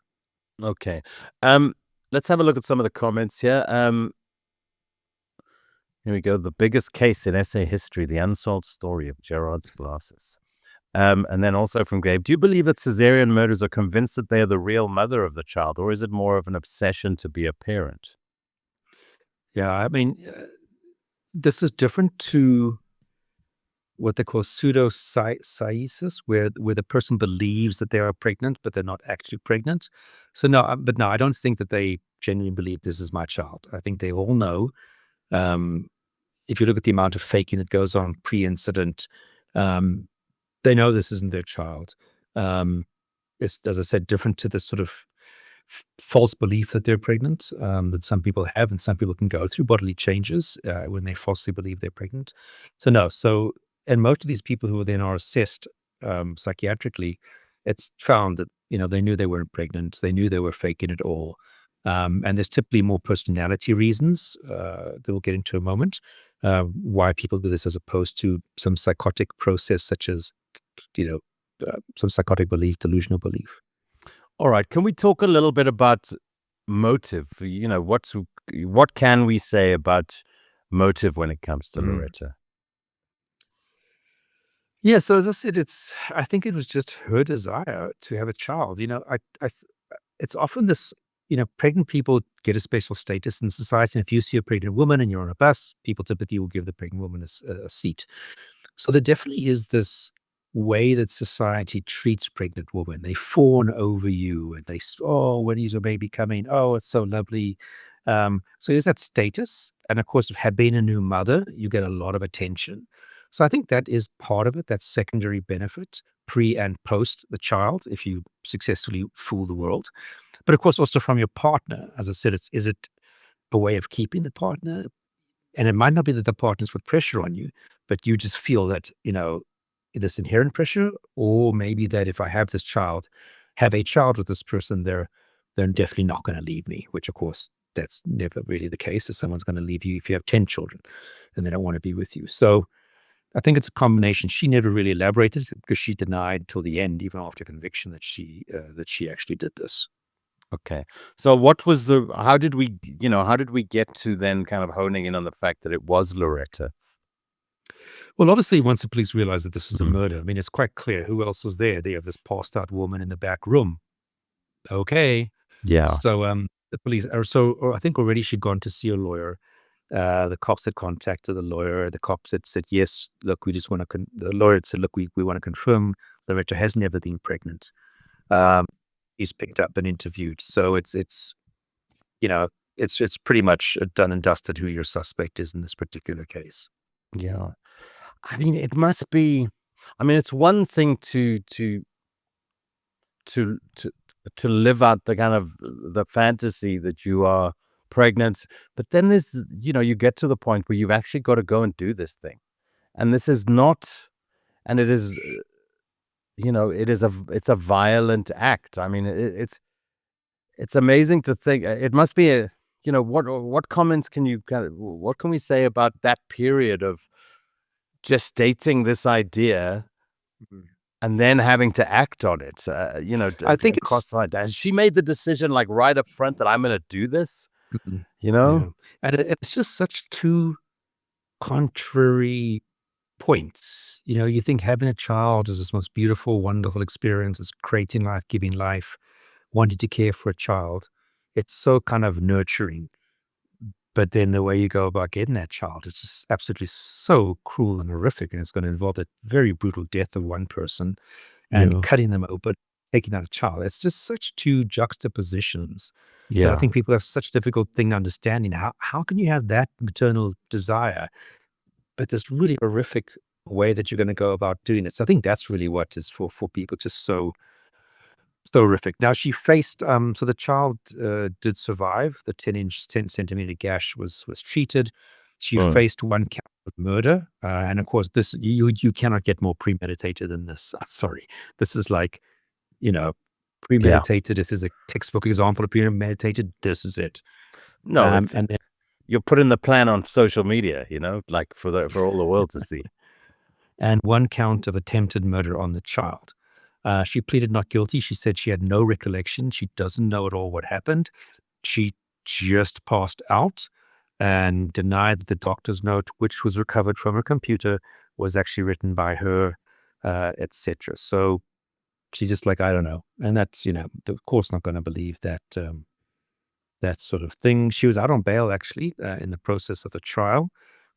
Okay. Let's have a look at some of the comments here. Here we go. The biggest case in SA history, the unsolved story of Gerard's glasses. And then also from Gabe, do you believe that Caesarean murderers are convinced that they are the real mother of the child, or is it more of an obsession to be a parent? Yeah, I mean, this is different to what they call pseudosciasis, where the person believes that they are pregnant, but they're not actually pregnant. So no, I don't think that they genuinely believe this is my child. I think they all know. If you look at the amount of faking that goes on pre-incident, they know this isn't their child. It's, as I said, different to the sort of false belief that they're pregnant that some people have, and some people can go through bodily changes when they falsely believe they're pregnant. So no, and most of these people who then are assessed psychiatrically, it's found that they knew they weren't pregnant, they knew they were faking it all, and there's typically more personality reasons that we'll get into in a moment why people do this, as opposed to some psychotic process such as some psychotic belief, delusional belief. All right. Can we talk a little bit about motive? What can we say about motive when it comes to Loretta? Yeah, so as I said, I think it was just her desire to have a child. It's often this, pregnant people get a special status in society. And if you see a pregnant woman and you're on a bus, people typically will give the pregnant woman a seat. So there definitely is this way that society treats pregnant women. They fawn over you and when is your baby coming? Oh, it's so lovely. So there's that status. And of course, being a new mother, you get a lot of attention. So I think that is part of it, that secondary benefit, pre and post the child, if you successfully fool the world. But of course, also from your partner, as I said, is it a way of keeping the partner? And it might not be that the partners put pressure on you, but you just feel that, this inherent pressure, or maybe that if I have a child with this person, they're definitely not going to leave me, which of course, that's never really the case. If someone's going to leave you if you have 10 children and they don't want to be with you. So I think it's a combination. She never really elaborated because she denied till the end, even after conviction, that she actually did this. Okay. So how did we get to then kind of honing in on the fact that it was Loretta? Well, obviously, once the police realized that this was a murder, I mean, it's quite clear who else was there. They have this passed out woman in the back room. Okay. Yeah. So the police or I think already she'd gone to see a lawyer. The cops had contacted the lawyer. The cops had said, yes, look, we just want to, the lawyer had said, look, we want to confirm Loretta has never been pregnant. He's picked up and interviewed. So it's pretty much done and dusted who your suspect is in this particular case. Yeah. I mean, it must be, I mean, it's one thing to live out the kind of the fantasy that you are pregnant, but then there's, you get to the point where you've actually got to go and do this thing. And this is not, and it is, it's a violent act. I mean, it's amazing to think. It must be a, what comments what can we say about that period of gestating this idea and then having to act on it? I think across the line. She made the decision like right up front that I'm going to do this. Yeah. And it's just such two contrary points. You think having a child is this most beautiful, wonderful experience. It's creating life, giving life, wanting to care for a child. It's so kind of nurturing. But then the way you go about getting that child is just absolutely so cruel and horrific. And it's going to involve the very brutal death of one person and cutting them open, taking out a child. It's just such two juxtapositions. Yeah. I think people have such difficult thing understanding how can you have that maternal desire, but this really horrific way that you're going to go about doing it. So I think that's really what is for people just so horrific. Now she faced, so the child did survive. The 10 centimeter gash was treated. She faced one count of murder. And of course, this, you cannot get more premeditated than this. I'm sorry. This is like, premeditated. This is a textbook example of premeditated. This is it. No, and then you're putting the plan on social media, like for all the world to see. And one count of attempted murder on the child. She pleaded not guilty. She said she had no recollection. She doesn't know at all what happened. She just passed out and denied that the doctor's note, which was recovered from her computer, was actually written by her, etc. So she's just like, I don't know. And that's, of course not going to believe that that sort of thing. She was out on bail, actually, in the process of the trial.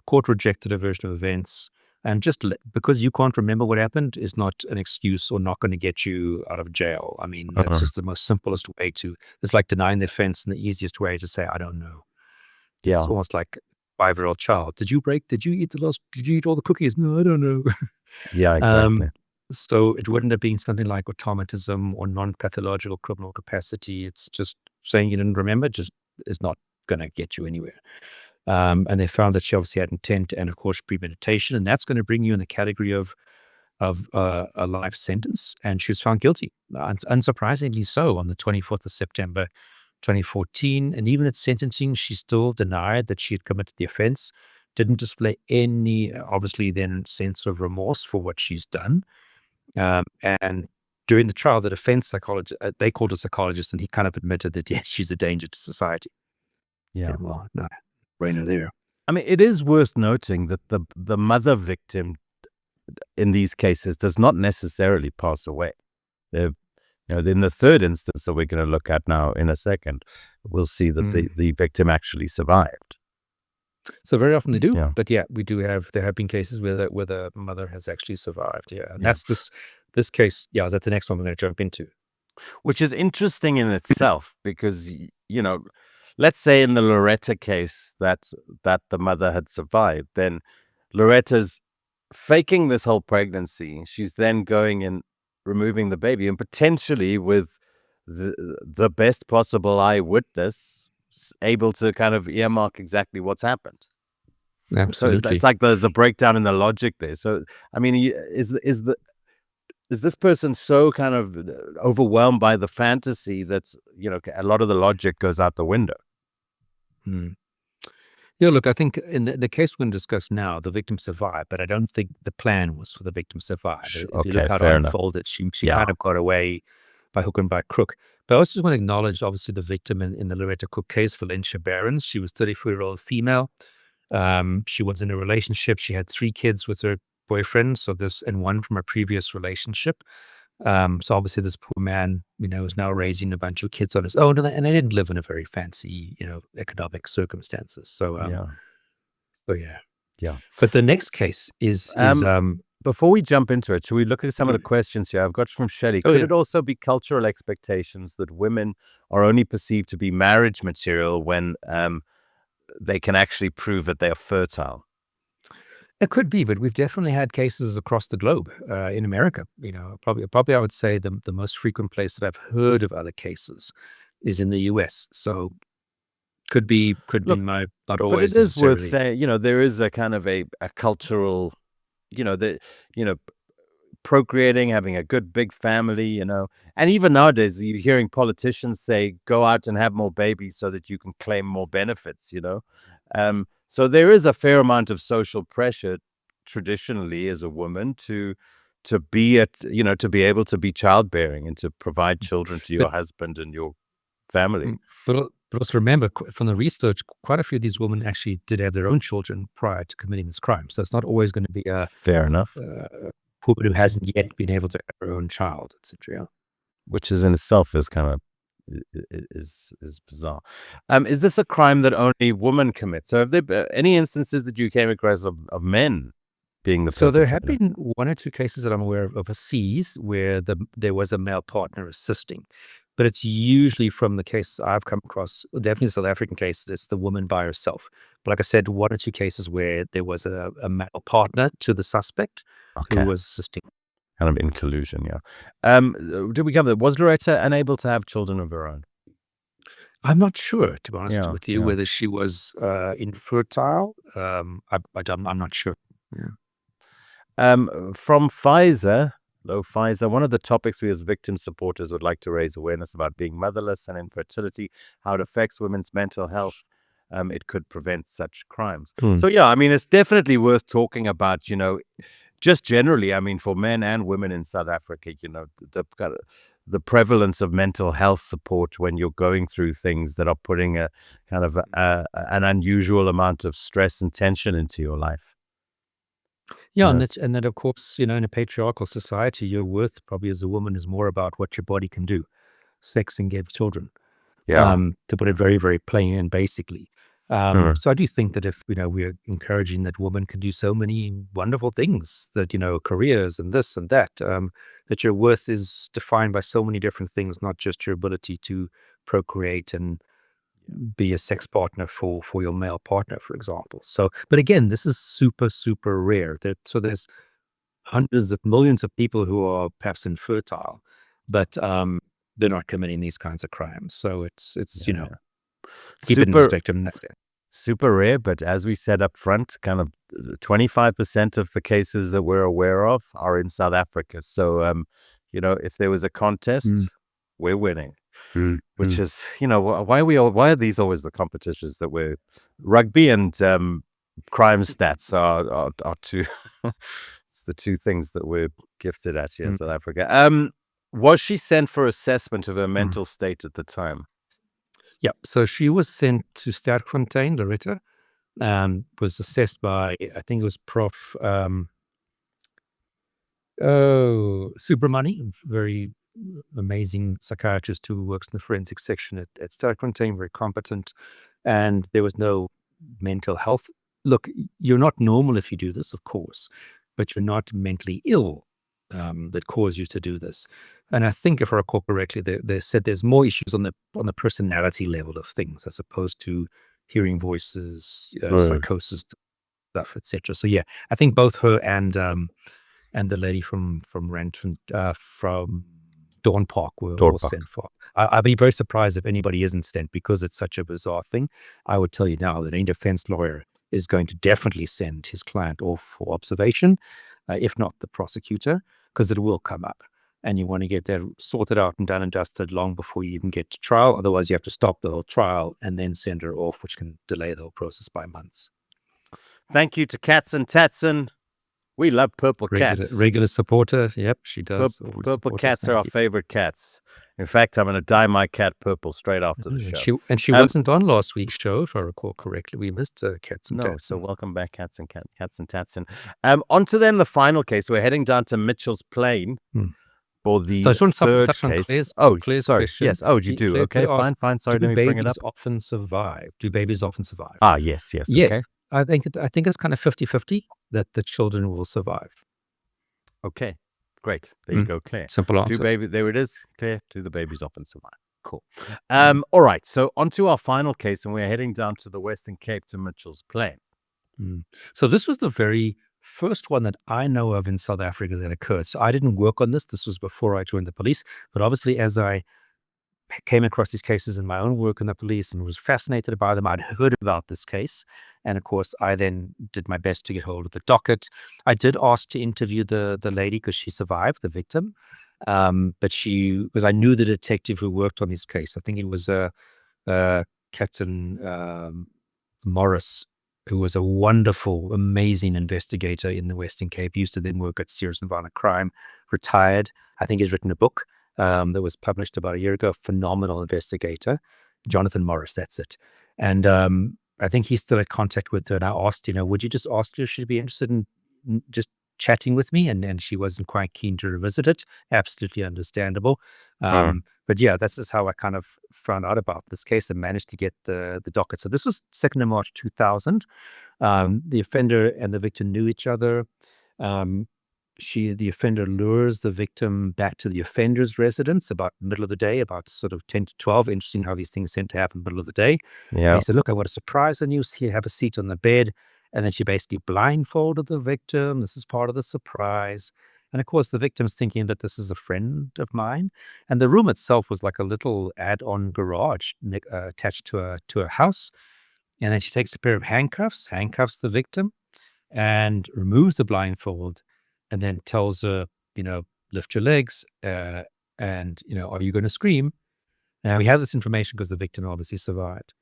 Court rejected her version of events. And just because you can't remember what happened is not an excuse or not going to get you out of jail. I mean, that's just the most simplest way to, it's like denying the offense and the easiest way to say, I don't know. Yeah. It's almost like a 5-year-old child. Did you eat all the cookies? No, I don't know. Yeah, exactly. So it wouldn't have been something like automatism or non-pathological criminal capacity. It's just saying you didn't remember just is not going to get you anywhere. And they found that she obviously had intent and, of course, premeditation, and that's going to bring you in the category of a life sentence. And she was found guilty, unsurprisingly so, on the 24th of September, 2014. And even at sentencing, she still denied that she had committed the offense, didn't display any, obviously, then sense of remorse for what she's done. And during the trial, the defense psychologist, they called a psychologist, and he kind of admitted that, yes, she's a danger to society. Yeah. And, well, no. Brainer there. I mean, it is worth noting that the mother victim in these cases does not necessarily pass away. In the third instance that we're going to look at now in a second, we'll see that the victim actually survived. So very often they do, but yeah, there have been cases where the mother has actually survived. Yeah, and that's this case. Yeah, that's the next one we're going to jump into, which is interesting in itself because let's say in the Loretta case that the mother had survived, then Loretta's faking this whole pregnancy. She's then going and removing the baby, and potentially with the best possible eyewitness able to kind of earmark exactly what's happened. Absolutely. So it's like there's a breakdown in the logic there. So, I mean, is this person so kind of overwhelmed by the fantasy that's, a lot of the logic goes out the window? Yeah, look, I think in the case we're going to discuss now, the victim survived, but I don't think the plan was for the victim to survive. If you look how it unfolded, she kind of got away by hook and by crook. But I also just want to acknowledge, obviously, the victim in the Loretta Cook case, Valencia Barons. She was a 34-year-old female. She was in a relationship. She had 3 kids with her boyfriend, and 1 from a previous relationship. So obviously this poor man, is now raising a bunch of kids on his own, and they didn't live in a very fancy, economic circumstances. So, Yeah. yeah. Yeah. But the next case is Before we jump into it, should we look at some of the questions here? I've got from Shelley. Oh, Could yeah. it also be cultural expectations that women are only perceived to be marriage material when they can actually prove that they are fertile? It could be, but we've definitely had cases across the globe. In America, probably I would say the most frequent place that I've heard of other cases is in the US. So could be Look, not But always it is worth necessarily. saying, there is a kind of a cultural, procreating, having a good big family, and even nowadays you're hearing politicians say, go out and have more babies so that you can claim more benefits. So there is a fair amount of social pressure traditionally as a woman to be to be able to be childbearing and to provide children to your But husband and your family. but also remember from the research, quite a few of these women actually did have their own children prior to committing this crime. So it's not always going to be a Fair enough. woman who hasn't yet been able to have her own child, etc. Which is in itself is kind of is bizarre. Is this a crime that only women commit? So have there any instances that you came across of men being the So there have perpetrator? been 1 or 2 cases that I'm aware of overseas where there was a male partner assisting, but it's usually from the cases I've come across, definitely South African cases, it's the woman by herself. But like I said, 1 or 2 cases where there was a male partner to the suspect Okay, who was assisting. kind of in collusion, yeah. Did we cover that? Was Loretta unable to have children of her own? I'm not sure, to be honest Yeah, with you, yeah. whether she was infertile. I'm not sure. Yeah. From Pfizer, one of the topics we as victim supporters would like to raise awareness about being motherless and infertility, how it affects women's mental health. It could prevent such crimes. So yeah, I mean, it's definitely worth talking about, just generally, I mean, for men and women in South Africa, the prevalence of mental health support when you're going through things that are putting a kind of an unusual amount of stress and tension into your life. Yeah, Yeah. and that of course, in a patriarchal society, your worth probably as a woman is more about what your body can do, sex and give children. To put it very, very plain and basically. Sure. So I do think that if we're encouraging that women can do so many wonderful things, that careers and this and that, that your worth is defined by so many different things, not just your ability to procreate and be a sex partner for your male partner, for example. So, but again, this is super, super rare. So there's hundreds of millions of people who are perhaps infertile, but they're not committing these kinds of crimes. So it's Yeah. keep it in Super perspective. And that's it. super rare, but as we said up front, kind of 25% of the cases that we're aware of are in South Africa. So if there was a contest, we're winning. Which is, why are these always the competitions that we're rugby and crime stats are two it's the 2 things that we're gifted at here in South Africa. Was she sent for assessment of her mental state at the time? Yeah. So she was sent to Statistical, Loretta, was assessed by, I think it was Prof. Subramani, very amazing psychiatrist who works in the forensic section at Statistical, very competent, and there was no mental health. Look, you're not normal if you do this, of course, but you're not mentally ill that cause you to do this. And I think, if I recall correctly, they said there's more issues on the personality level of things as opposed to hearing voices, psychosis stuff, etc. So yeah, I think both her and the lady from Randfontein, from Dawn Park were all sent for. I'd be very surprised if anybody isn't sent, because it's such a bizarre thing. I would tell you now that any defense lawyer is going to definitely send his client off for observation, if not the prosecutor, because it will come up. And you want to get that sorted out and done and dusted long before you even get to trial. Otherwise, you have to stop the whole trial and then send her off, which can delay the whole process by months. Thank you to Cats and Tatson. We love purple cats. Regular supporter. Yep, she does. Purple cats are our favorite cats. In fact, I'm going to dye my cat purple straight after the show. She wasn't on last week's show, if I recall correctly. We missed Cats and Tats. So welcome back, Cats and Tatson. On to then the final case. We're heading down to Mitchell's Plain for the third case. Claire's sorry. Question. Yes. Oh, you do? Claire, okay, Claire fine. Sorry, let me bring it up. Do babies often survive? Ah, yes. Yeah. Okay. I think it's kind of 50-50 that the children will survive. Okay, great. There you go, Claire. Simple answer. There it is, Claire. Do the babies often survive? Cool. All right, so on to our final case, and we're heading down to the Western Cape to Mitchell's Plain. So this was the very first one that I know of in South Africa that occurred. So I didn't work on this. This was before I joined the police. But obviously, as I came across these cases in my own work in the police and was fascinated by them, I'd heard about this case. And of course, I then did my best to get hold of the docket. I did ask to interview the lady because she survived, the victim. But because I knew the detective who worked on this case. I think it was Captain Morris, who was a wonderful, amazing investigator in the Western Cape. He used to then work at serious and violent crime, retired. I think he's written a book that was published about a year ago. Phenomenal investigator, Jonathan Morris, that's it. And I think he's still in contact with her. And I asked, would you just ask her if she'd be interested in just chatting with me? And she wasn't quite keen to revisit it. Absolutely understandable. But yeah, this is how I kind of found out about this case and managed to get the docket. So this was 2nd of March 2000. The offender and the victim knew each other. The offender lures the victim back to the offender's residence about the middle of the day, about sort of 10 to 12. Interesting how these things tend to happen in the middle of the day. Yeah. And he said, look, I want a surprise on you. Here, have a seat on the bed. And then she basically blindfolded the victim. This is part of the surprise. And of course, the victim's thinking that this is a friend of mine. And the room itself was like a little add-on garage attached to a house. And then she takes a pair of handcuffs the victim, and removes the blindfold, and then tells her, lift your legs, and, are you going to scream? Now, we have this information because the victim obviously survived.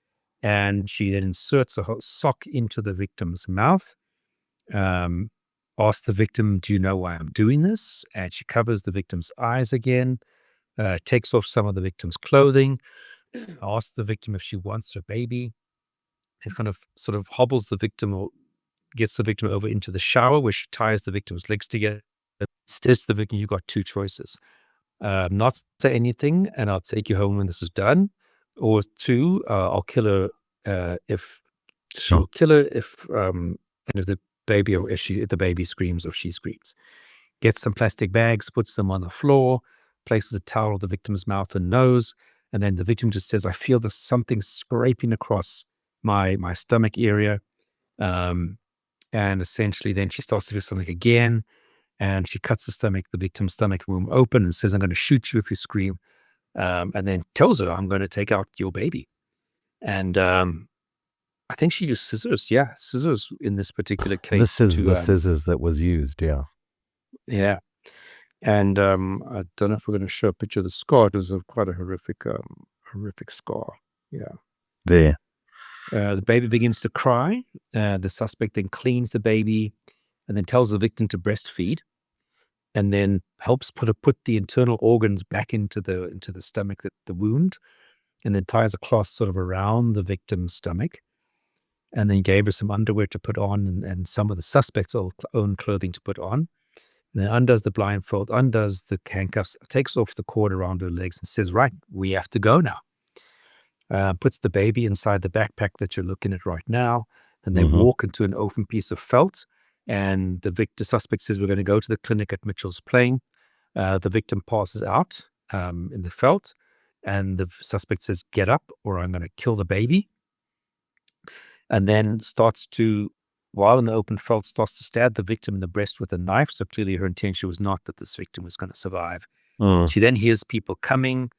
And she then inserts a whole sock into the victim's mouth, asks the victim, do you know why I'm doing this? And she covers the victim's eyes again, takes off some of the victim's clothing, asks the victim if she wants her baby. It kind of sort of hobbles the victim or gets the victim over into the shower where she ties the victim's legs together. Says to the victim, you've got two choices. Not say anything and I'll take you home when this is done. Or 2, I'll kill her if the baby if the baby screams or she screams. Gets some plastic bags, puts them on the floor, places a towel on the victim's mouth and nose, and then the victim just says, I feel there's something scraping across my stomach area. And essentially then she starts to do something again, and she cuts the victim's stomach wound open and says, I'm going to shoot you if you scream. And then tells her, I'm going to take out your baby. And I think she used scissors. Yeah, scissors in this particular case. This is the scissors that was used, yeah. Yeah. And I don't know if we're going to show a picture of the scar. It was quite a horrific scar. Yeah. There. The baby begins to cry. The suspect then cleans the baby and then tells the victim to breastfeed, and then helps put the internal organs back into the stomach, the wound, and then ties a cloth sort of around the victim's stomach, and then gave her some underwear to put on and some of the suspect's own clothing to put on, and then undoes the blindfold, undoes the handcuffs, takes off the cord around her legs and says, right, we have to go now. Puts the baby inside the backpack that you're looking at right now, and they walk into an open piece of felt. And the suspect says, we're going to go to the clinic at Mitchell's Plain. The victim passes out in the felt, and the suspect says, get up or I'm going to kill the baby. And then while in the open felt, starts to stab the victim in the breast with a knife. So clearly her intention was not that this victim was going to survive. She then hears people coming.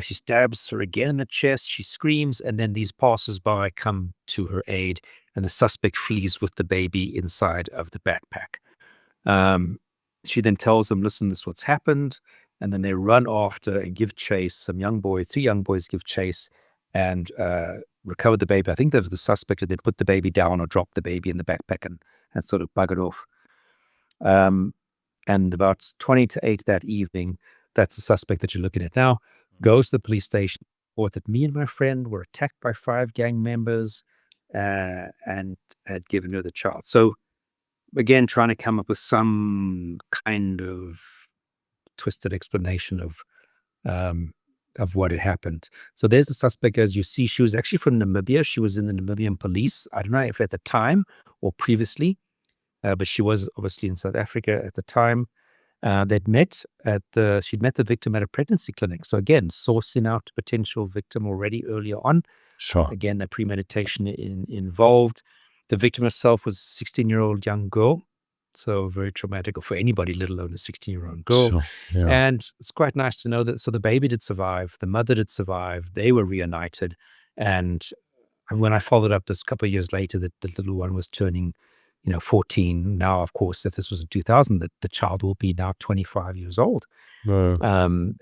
She stabs her again in the chest. She screams, and then these passers-by come to her aid, and the suspect flees with the baby inside of the backpack. She then tells them, listen, this is what's happened. And then they run after and give chase. 3 young boys give chase and recover the baby. I think that the suspect had then put the baby down or dropped the baby in the backpack and sort of buggered off. And about 20 to 8 that evening, that's the suspect that you're looking at now, goes to the police station, report that me and my friend were attacked by 5 gang members and had given her the child. So again, trying to come up with some kind of twisted explanation of what had happened. So there's the suspect. As you see, she was actually from Namibia. She was in the Namibian police. I don't know if at the time or previously, but she was obviously in South Africa at the time. She'd met the victim at a pregnancy clinic. So again, sourcing out potential victim already earlier on. Sure. Again, a premeditation involved. The victim herself was a 16-year-old young girl. So very traumatic for anybody, let alone a 16-year-old girl. Sure. Yeah. And it's quite nice to know that. So the baby did survive. The mother did survive. They were reunited. And when I followed up this couple of years later, that the little one was turning 14. Now, of course, if this was in 2000, the child will be now 25 years old. No.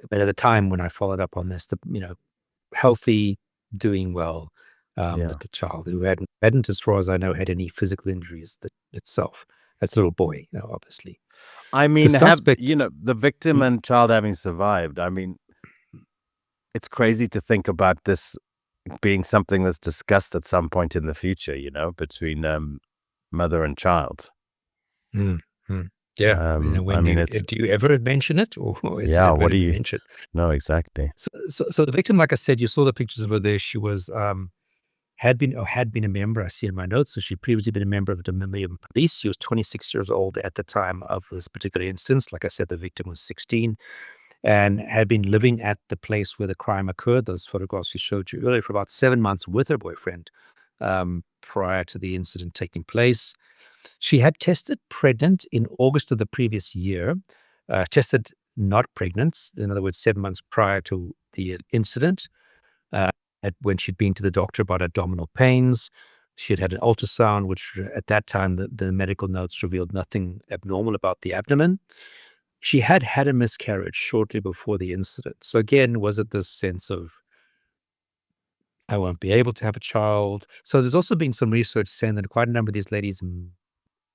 But at the time when I followed up on this, healthy, doing well, but the child who hadn't, as far as I know, had any physical injuries itself. That's a little boy, obviously. I mean, The suspect- the victim and child having survived. I mean, it's crazy to think about this being something that's discussed at some point in the future, between mother and child. Yeah. Do you ever mention it, or is it Yeah, ever what do been you- mentioned? No, exactly. So the victim, like I said, you saw the pictures of her there. She was had been a member. I see in my notes. So she'd previously been a member of the Namibian police. She was 26 years old at the time of this particular instance. Like I said, the victim was 16 and had been living at the place where the crime occurred. Those photographs we showed you earlier, for about 7 months with her boyfriend prior to the incident taking place. She had tested pregnant in August of the previous year, tested not pregnant, in other words, 7 months prior to the incident, when she'd been to the doctor about abdominal pains. She had an ultrasound, which at that time, the medical notes revealed nothing abnormal about the abdomen. She had had a miscarriage shortly before the incident. So again, was it this sense of, I won't be able to have a child? So there's also been some research saying that quite a number of these ladies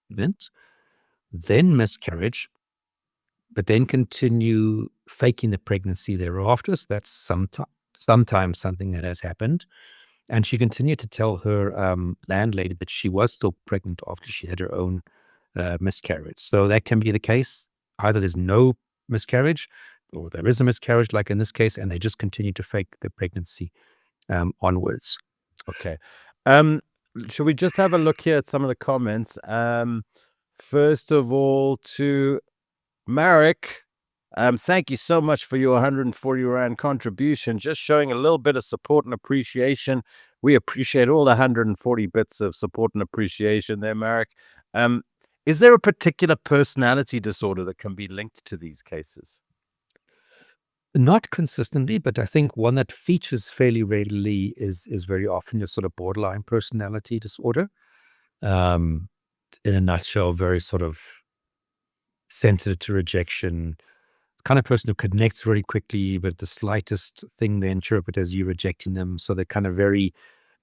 then miscarriage, but then continue faking the pregnancy thereafter. So that's sometimes something that has happened. And she continued to tell her landlady that she was still pregnant after she had her own miscarriage. So that can be the case. Either there's no miscarriage or there is a miscarriage, like in this case, and they just continue to fake the pregnancy onwards. Okay. Should we just have a look here at some of the comments? First of all, to Marek, thank you so much for your 140 Rand contribution. Just showing a little bit of support and appreciation. We appreciate all the 140 bits of support and appreciation there, Marek. Is there a particular personality disorder that can be linked to these cases? Not consistently, but I think one that features fairly regularly is very often your sort of borderline personality disorder. In a nutshell, very sort of sensitive to rejection, kind of person who connects very quickly, but the slightest thing they interpret as you rejecting them. So they're kind of very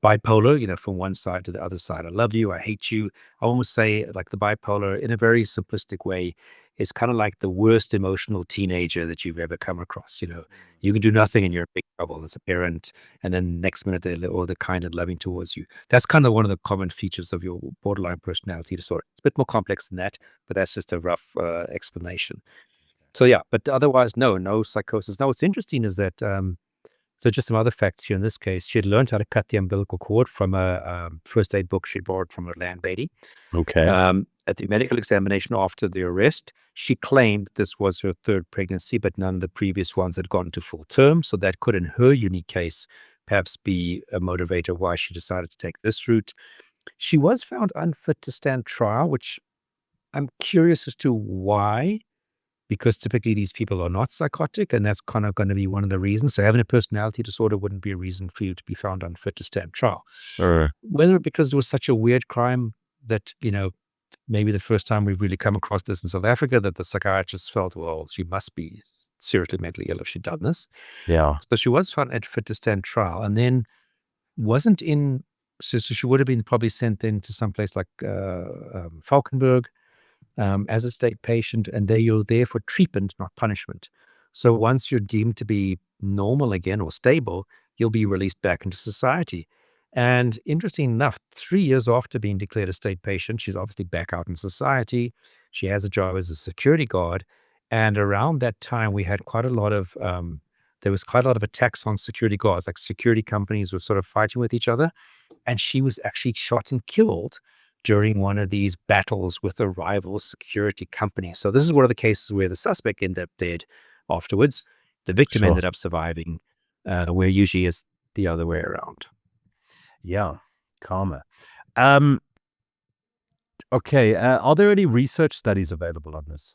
bipolar, from one side to the other side. I love you, I hate you. I almost say like the bipolar, in a very simplistic way, is kind of like the worst emotional teenager that you've ever come across. You can do nothing and you're in big trouble as a parent, and then next minute they're kind and loving towards you. That's kind of one of the common features of your borderline personality disorder. It's a bit more complex than that, but that's just a rough explanation. So yeah, but otherwise, no psychosis. Now, what's interesting is that, so just some other facts here in this case, she had learned how to cut the umbilical cord from a first aid book she borrowed from her landlady. Okay. At the medical examination after the arrest, she claimed this was her third pregnancy, but none of the previous ones had gone to full term. So that could, in her unique case, perhaps be a motivator why she decided to take this route. She was found unfit to stand trial, which I'm curious as to why, because typically these people are not psychotic, and that's kind of going to be one of the reasons. So having a personality disorder wouldn't be a reason for you to be found unfit to stand trial. Whether because it was such a weird crime that, maybe the first time we've really come across this in South Africa, that the psychiatrist felt, well, she must be seriously mentally ill if she'd done this. Yeah. So she was found unfit to stand trial, and then wasn't in, so she would have been probably sent then to some place like Falkenberg, as a state patient, and you're there for treatment, not punishment. So once you're deemed to be normal again or stable, you'll be released back into society. And interesting enough, 3 years after being declared a state patient, she's obviously back out in society. She has a job as a security guard. And around that time, we had quite a lot of, there was quite a lot of attacks on security guards, like security companies were sort of fighting with each other. And she was actually shot and killed during one of these battles with a rival security company. So this is one of the cases where the suspect ended up dead afterwards. The victim Sure. ended up surviving, where usually is the other way around. Yeah, karma. Okay, are there any research studies available on this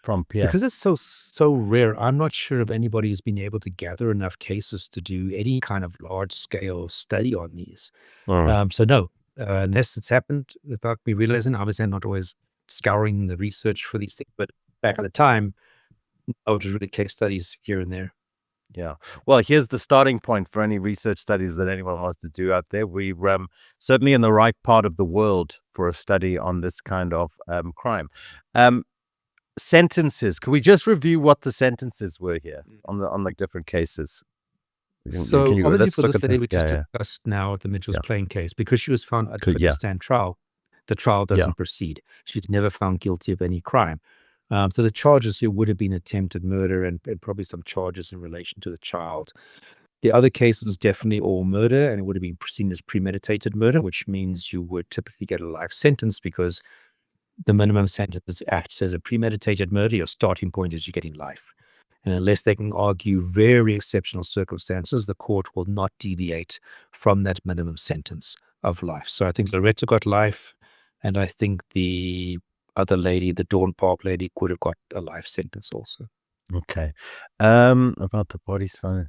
from Pierre? Because it's so rare, I'm not sure if anybody has been able to gather enough cases to do any kind of large-scale study on these. So no, unless it's happened without me realizing, obviously I'm not always scouring the research for these things, but back at the time, I was really case studies here and there. Yeah. Well, here's the starting point for any research studies that anyone wants to do out there. We're certainly in the right part of the world for a study on this kind of crime. Sentences. Could we just review what the sentences were here on the different cases? So obviously let's for look this at lady the- we just discussed now, the Mitchell's Plain case, because she was found unfit yeah. to stand trial, the trial doesn't proceed. She's never found guilty of any crime. So the charges here would have been attempted murder and probably some charges in relation to the child. The other cases is definitely all murder, and it would have been seen as premeditated murder, which means you would typically get a life sentence because the minimum sentence acts as a premeditated murder. Your starting point is you're getting life. And unless they can argue very exceptional circumstances, the court will not deviate from that minimum sentence of life. So I think Loretta got life, and I think the other lady, the Dawn Park lady, could have got a life sentence also. Okay. About the bodies found.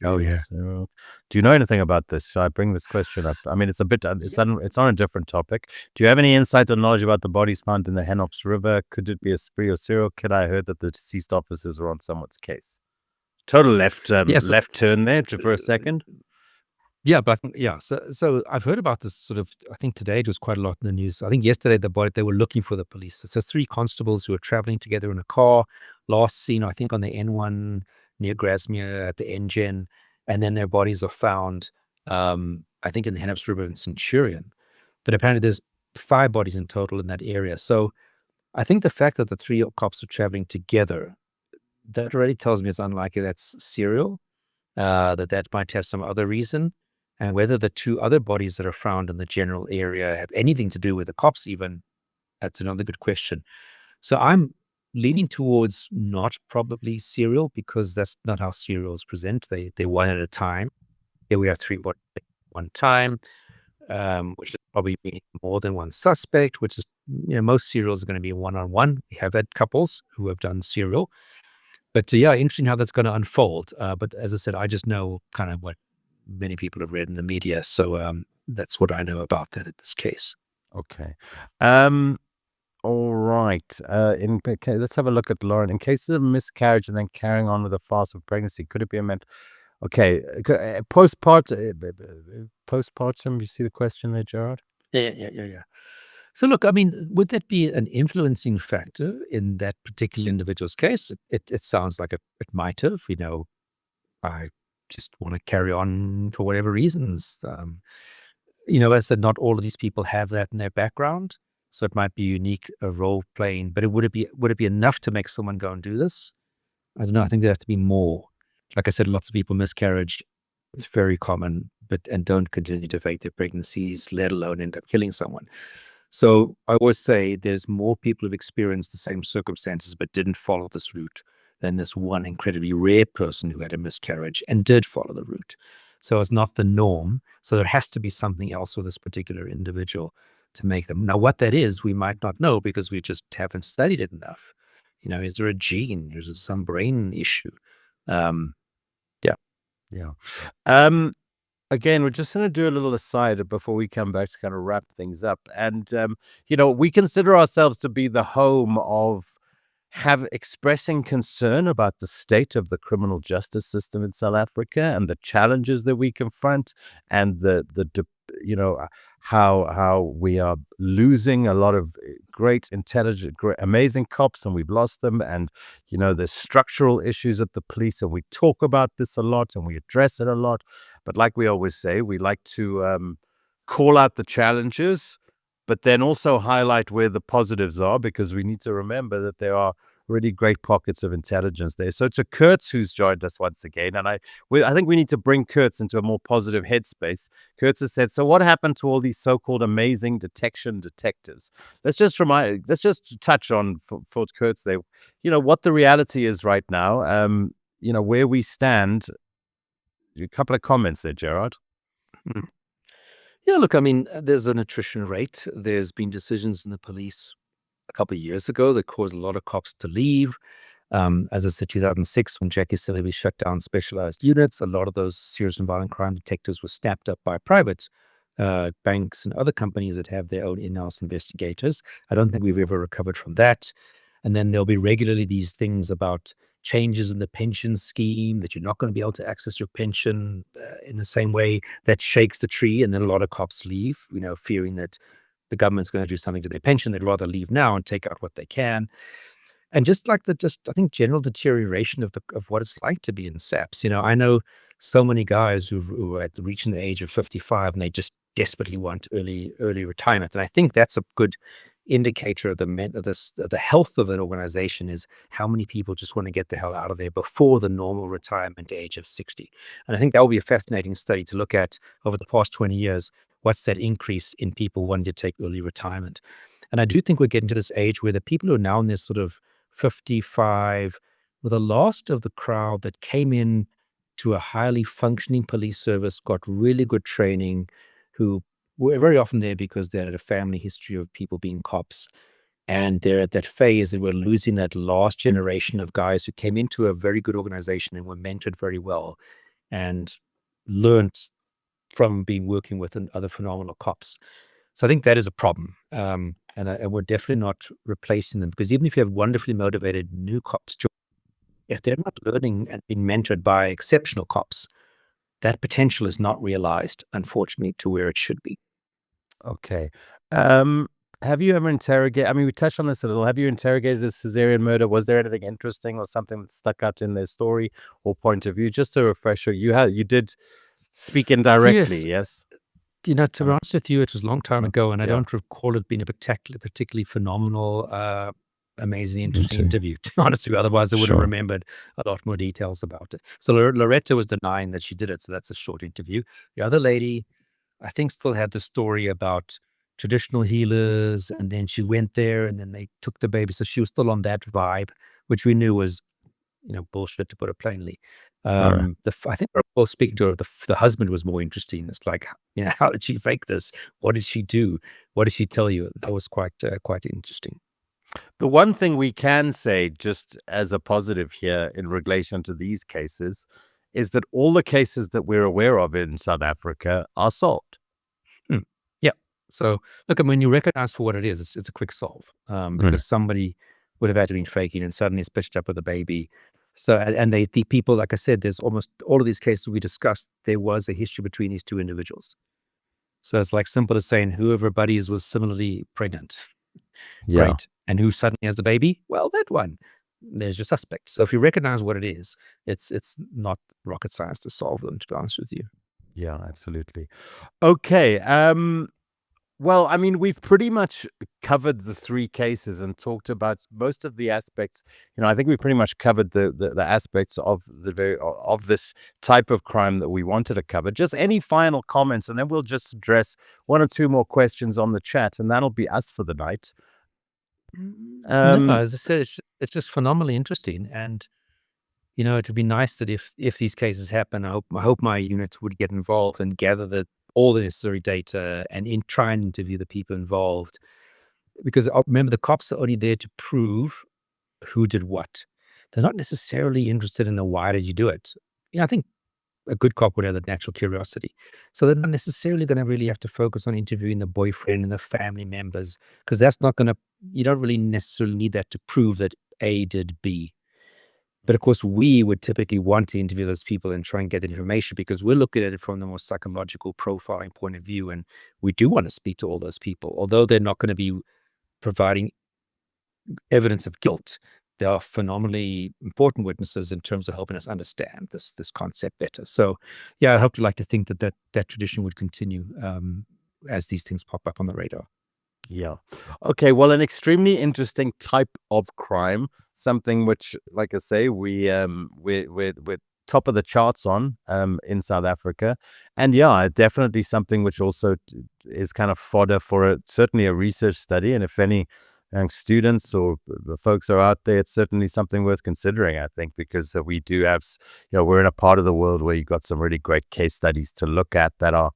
Oh, yeah. Do you know anything about this? Should I bring this question up? I mean, it's a bit. It's on a different topic. Do you have any insight or knowledge about the bodies found in the Hanops River? Could it be a spree or serial killer? I heard that the deceased officers were on someone's case. Total left left turn there for a second. Yeah, but so I've heard about this sort of, I think today it was quite a lot in the news. I think yesterday they were looking for the police. So 3 constables who were traveling together in a car, last seen, I think, on the N1 near Grasmere at the NGen, and then their bodies are found, I think, in the Hanops River in Centurion. But apparently there's 5 bodies in total in that area. So I think the fact that the 3 cops are traveling together, that already tells me it's unlikely that's serial, that might have some other reason. And whether the 2 other bodies that are found in the general area have anything to do with the cops even, that's another good question. So I'm leaning towards not probably serial, because that's not how serials present. They're one at a time. Here we have 3 bodies at one time, which is probably more than one suspect, which is, most serials are going to be one-on-one. We have had couples who have done serial. But interesting how that's going to unfold. But as I said, I just know kind of what many people have read in the media. So that's what I know about that in this case. Okay. All right. Let's have a look at Lauren. In cases of miscarriage and then carrying on with a farce of pregnancy, could it be a postpartum? You see the question there, Gerard? Yeah. So look, I mean, would that be an influencing factor in that particular individual's case? It sounds like it might have. I just want to carry on for whatever reasons. As I said, not all of these people have that in their background, so it might be unique role playing. But would it be enough to make someone go and do this? I don't know. I think there have to be more. Like I said, lots of people miscarriage. It's very common, and don't continue to fake their pregnancies, let alone end up killing someone. So I always say there's more people who've experienced the same circumstances but didn't follow this route than this one incredibly rare person who had a miscarriage and did follow the route. So it's not the norm. So there has to be something else with this particular individual to make them. Now, what that is, we might not know because we just haven't studied it enough. Is there a gene? Is there some brain issue? Again, we're just going to do a little aside before we come back to kind of wrap things up. And, we consider ourselves to be the home of expressing concern about the state of the criminal justice system in South Africa and the challenges that we confront, and how we are losing a lot of great, intelligent, great, amazing cops, and we've lost them. And there's structural issues at the police, and we talk about this a lot and we address it a lot. But like we always say, we like to call out the challenges, but then also highlight where the positives are, because we need to remember that there are really great pockets of intelligence there. So to Kurtz, who's joined us once again, and I think we need to bring Kurtz into a more positive headspace. Kurtz has said, so what happened to all these so-called amazing detection detectives? Let's just touch on for Kurtz there, what the reality is right now, where we stand. A couple of comments there, Gerard. Yeah, look, I mean, there's an attrition rate. There's been decisions in the police a couple of years ago that caused a lot of cops to leave. As I said, 2006, when Jackie Sillery shut down specialized units, a lot of those serious and violent crime detectives were snapped up by private banks and other companies that have their own in-house investigators. I don't think we've ever recovered from that. And then there'll be regularly these things about changes in the pension scheme, that you're not going to be able to access your pension in the same way. That shakes the tree, and then a lot of cops leave, fearing that the government's going to do something to their pension. They'd rather leave now and take out what they can. And just like I think general deterioration of what it's like to be in SAPS. I know so many guys who are reaching the age of 55 and they just desperately want early retirement. And I think that's a good indicator of the health of an organization, is how many people just want to get the hell out of there before the normal retirement age of 60. And I think that will be a fascinating study to look at over the past 20 years. What's that increase in people wanting to take early retirement? And I do think we're getting to this age where the people who are now in their sort of 55 were the last of the crowd that came in to a highly functioning police service, got really good training, who were very often there because they had a family history of people being cops. And they're at that phase that we're losing that last generation of guys who came into a very good organization and were mentored very well and learned from working with other phenomenal cops. So I think that is a problem. And we're definitely not replacing them, because even if you have wonderfully motivated new cops, if they're not learning and being mentored by exceptional cops, that potential is not realized, unfortunately, to where it should be. Okay. Have you ever interrogated, I mean, we touched on this a little, have you interrogated a Caesarean murder? Was there anything interesting or something that stuck out in their story or point of view? Just a refresher, you did speak indirectly, yes? To be honest with you, it was a long time ago, and I Yeah. don't recall it being a particularly phenomenal, amazing, interesting interview, to be honest with you. Otherwise, I would have remembered a lot more details about it. So Loretta was denying that she did it, so that's a short interview. The other lady, I think, still had the story about traditional healers, and then she went there, and then they took the baby. So she was still on that vibe, which we knew was, bullshit, to put it plainly. I think we'll speak to her. The husband was more interesting. It's like, how did she fake this? What did she do? What did she tell you? That was quite interesting. The one thing we can say, just as a positive here in relation to these cases, is that all the cases that we're aware of in South Africa are solved. Yeah. So look, when you recognize for what it is, it's a quick solve, because somebody would have had to be faking, and suddenly it's pitched up with a baby. So, and the people, like I said, there's almost all of these cases we discussed, there was a history between these two individuals. So it's like simple as saying whoever buddies was similarly pregnant. Yeah. Great. And who suddenly has the baby? Well, that one. There's your suspect. So if you recognize what it is, it's not rocket science to solve them, to be honest with you. Yeah, absolutely. Okay. Well, I mean, we've pretty much covered the three cases and talked about most of the aspects. I think we pretty much covered the aspects of of this type of crime that we wanted to cover. Just any final comments, and then we'll just address one or two more questions on the chat, and that'll be us for the night. No, as I said, it's just phenomenally interesting, and it'd be nice that if these cases happen, I hope my units would get involved and gather all the necessary data and try and interview the people involved, because remember, the cops are only there to prove who did what. They're not necessarily interested in the why did you do it. I think a good cop would have that natural curiosity. So they're not necessarily going to really have to focus on interviewing the boyfriend and the family members, because that's not going to, you don't really necessarily need that to prove that A did B. But of course, we would typically want to interview those people and try and get that information because we're looking at it from the more psychological profiling point of view. And we do want to speak to all those people, although they're not going to be providing evidence of guilt. They are phenomenally important witnesses in terms of helping us understand this concept better. So, yeah, I hope to like to think that tradition would continue as these things pop up on the radar. Yeah. Okay. Well, an extremely interesting type of crime, something which, like I say, we're top of the charts on in South Africa, and yeah, definitely something which also is kind of fodder for certainly a research study. And if any young students or the folks are out there, it's certainly something worth considering, I think, because we do have, we're in a part of the world where you've got some really great case studies to look at that are,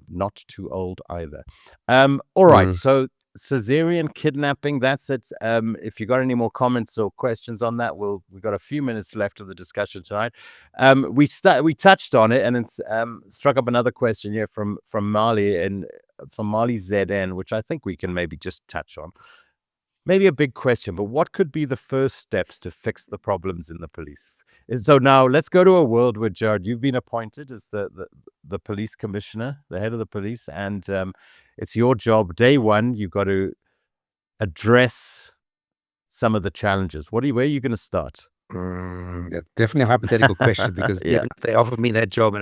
not too old either. All right. So Caesarean kidnapping, that's it. If you got any more comments or questions on that, we've got a few minutes left of the discussion tonight. We touched on it, and it's struck up another question here from Mali and from Mali ZN, which I think we can maybe just touch on. Maybe a big question, but what could be the first steps to fix the problems in the police? So now let's go to a world where, Jared, you've been appointed as the police commissioner, the head of the police, and it's your job. Day one, you've got to address some of the challenges. Where are you going to start? That's definitely a hypothetical question because even if they offered me that job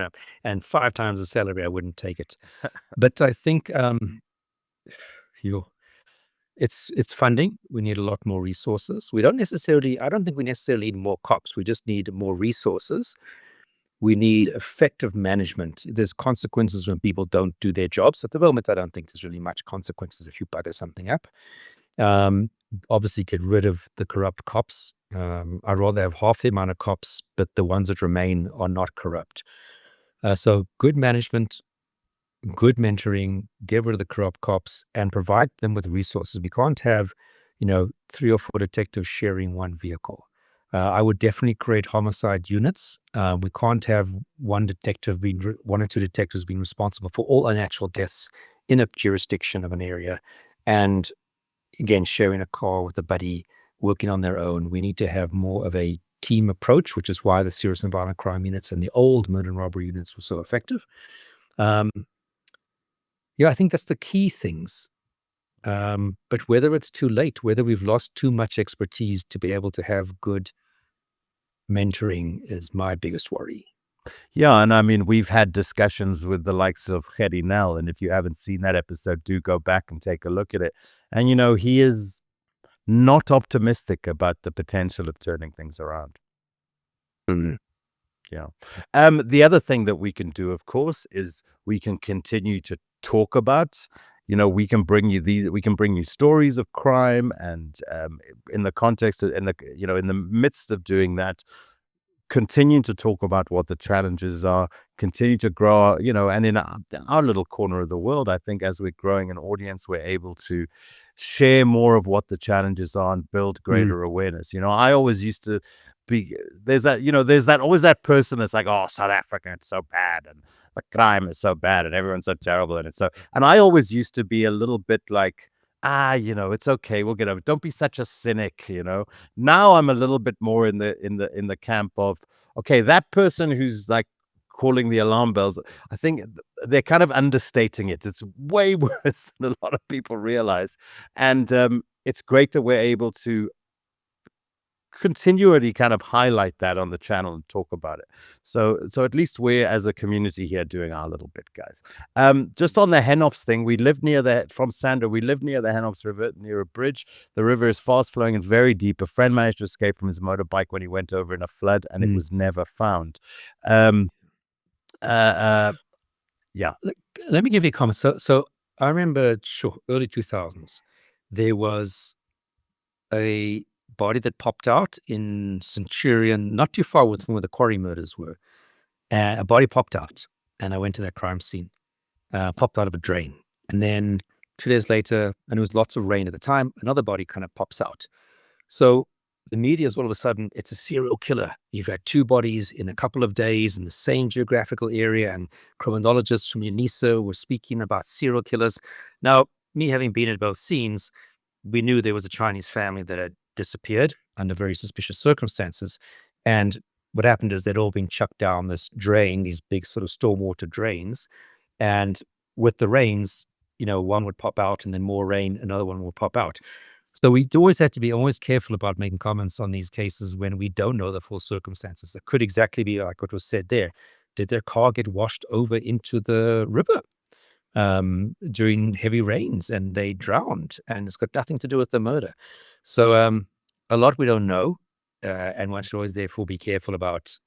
and 5 times the salary, I wouldn't take it. But I think it's funding. We need a lot more resources. I don't think we necessarily need more cops. We just need more resources. We need effective management. There's consequences when people don't do their jobs. At the moment, I don't think there's really much consequences if you butter something up. Obviously, get rid of the corrupt cops. I'd rather have half the amount of cops, but the ones that remain are not corrupt. So good management, good mentoring, get rid of the corrupt cops, and provide them with resources. We can't have, 3 or 4 detectives sharing one vehicle. I would definitely create homicide units. We can't have one or two detectives being responsible for all unnatural deaths in a jurisdiction of an area. And again, sharing a car with a buddy, working on their own. We need to have more of a team approach, which is why the serious and violent crime units and the old murder and robbery units were so effective. I think that's the key things. But whether it's too late, whether we've lost too much expertise to be able to have good mentoring is my biggest worry. Yeah, and I mean, we've had discussions with the likes of Gerry Nel, and if you haven't seen that episode, do go back and take a look at it. And, he is not optimistic about the potential of turning things around. Yeah. The other thing that we can do, of course, is we can continue to talk about, we can bring you stories of crime, and in the context of, in the midst of doing that, continue to talk about what the challenges are, continue to grow, and in our little corner of the world, I think as we're growing an audience, we're able to share more of what the challenges are and build greater awareness. I always used to be, there's always that person that's like, oh, South Africa, it's so bad, and the crime is so bad, and everyone's so terrible, and I always used to be a little bit like, it's okay, we'll get over it. Don't be such a cynic, Now I'm a little bit more in the camp of, okay, that person who's like calling the alarm bells, I think they're kind of understating it. It's way worse than a lot of people realize. And it's great that we're able to continually kind of highlight that on the channel and talk about it. So at least we're, as a community here, doing our little bit, guys. Just on the Hanops thing, from Sandra, we live near the Hanops River, near a bridge. The river is fast flowing and very deep. A friend managed to escape from his motorbike when he went over in a flood, and it was never found. Yeah. Let me give you a comment. So I remember, early 2000s, there was a body that popped out in Centurion, not too far from where the quarry murders were. A body popped out, and I went to that crime scene. Popped out of a drain, and then 2 days later, and it was lots of rain at the time, another body kind of pops out. So the media is all of a sudden, it's a serial killer. You've had 2 bodies in a couple of days in the same geographical area, and criminologists from UNISA were speaking about serial killers. Now, me having been at both scenes, we knew there was a Chinese family that had disappeared under very suspicious circumstances. And what happened is they'd all been chucked down this drain, these big sort of stormwater drains. And with the rains, one would pop out, and then more rain, another one will pop out. So we always have to be always careful about making comments on these cases when we don't know the full circumstances. It could exactly be like what was said there. Did their car get washed over into the river during heavy rains and they drowned, and it's got nothing to do with the murder? So a lot we don't know, and one should always therefore be careful about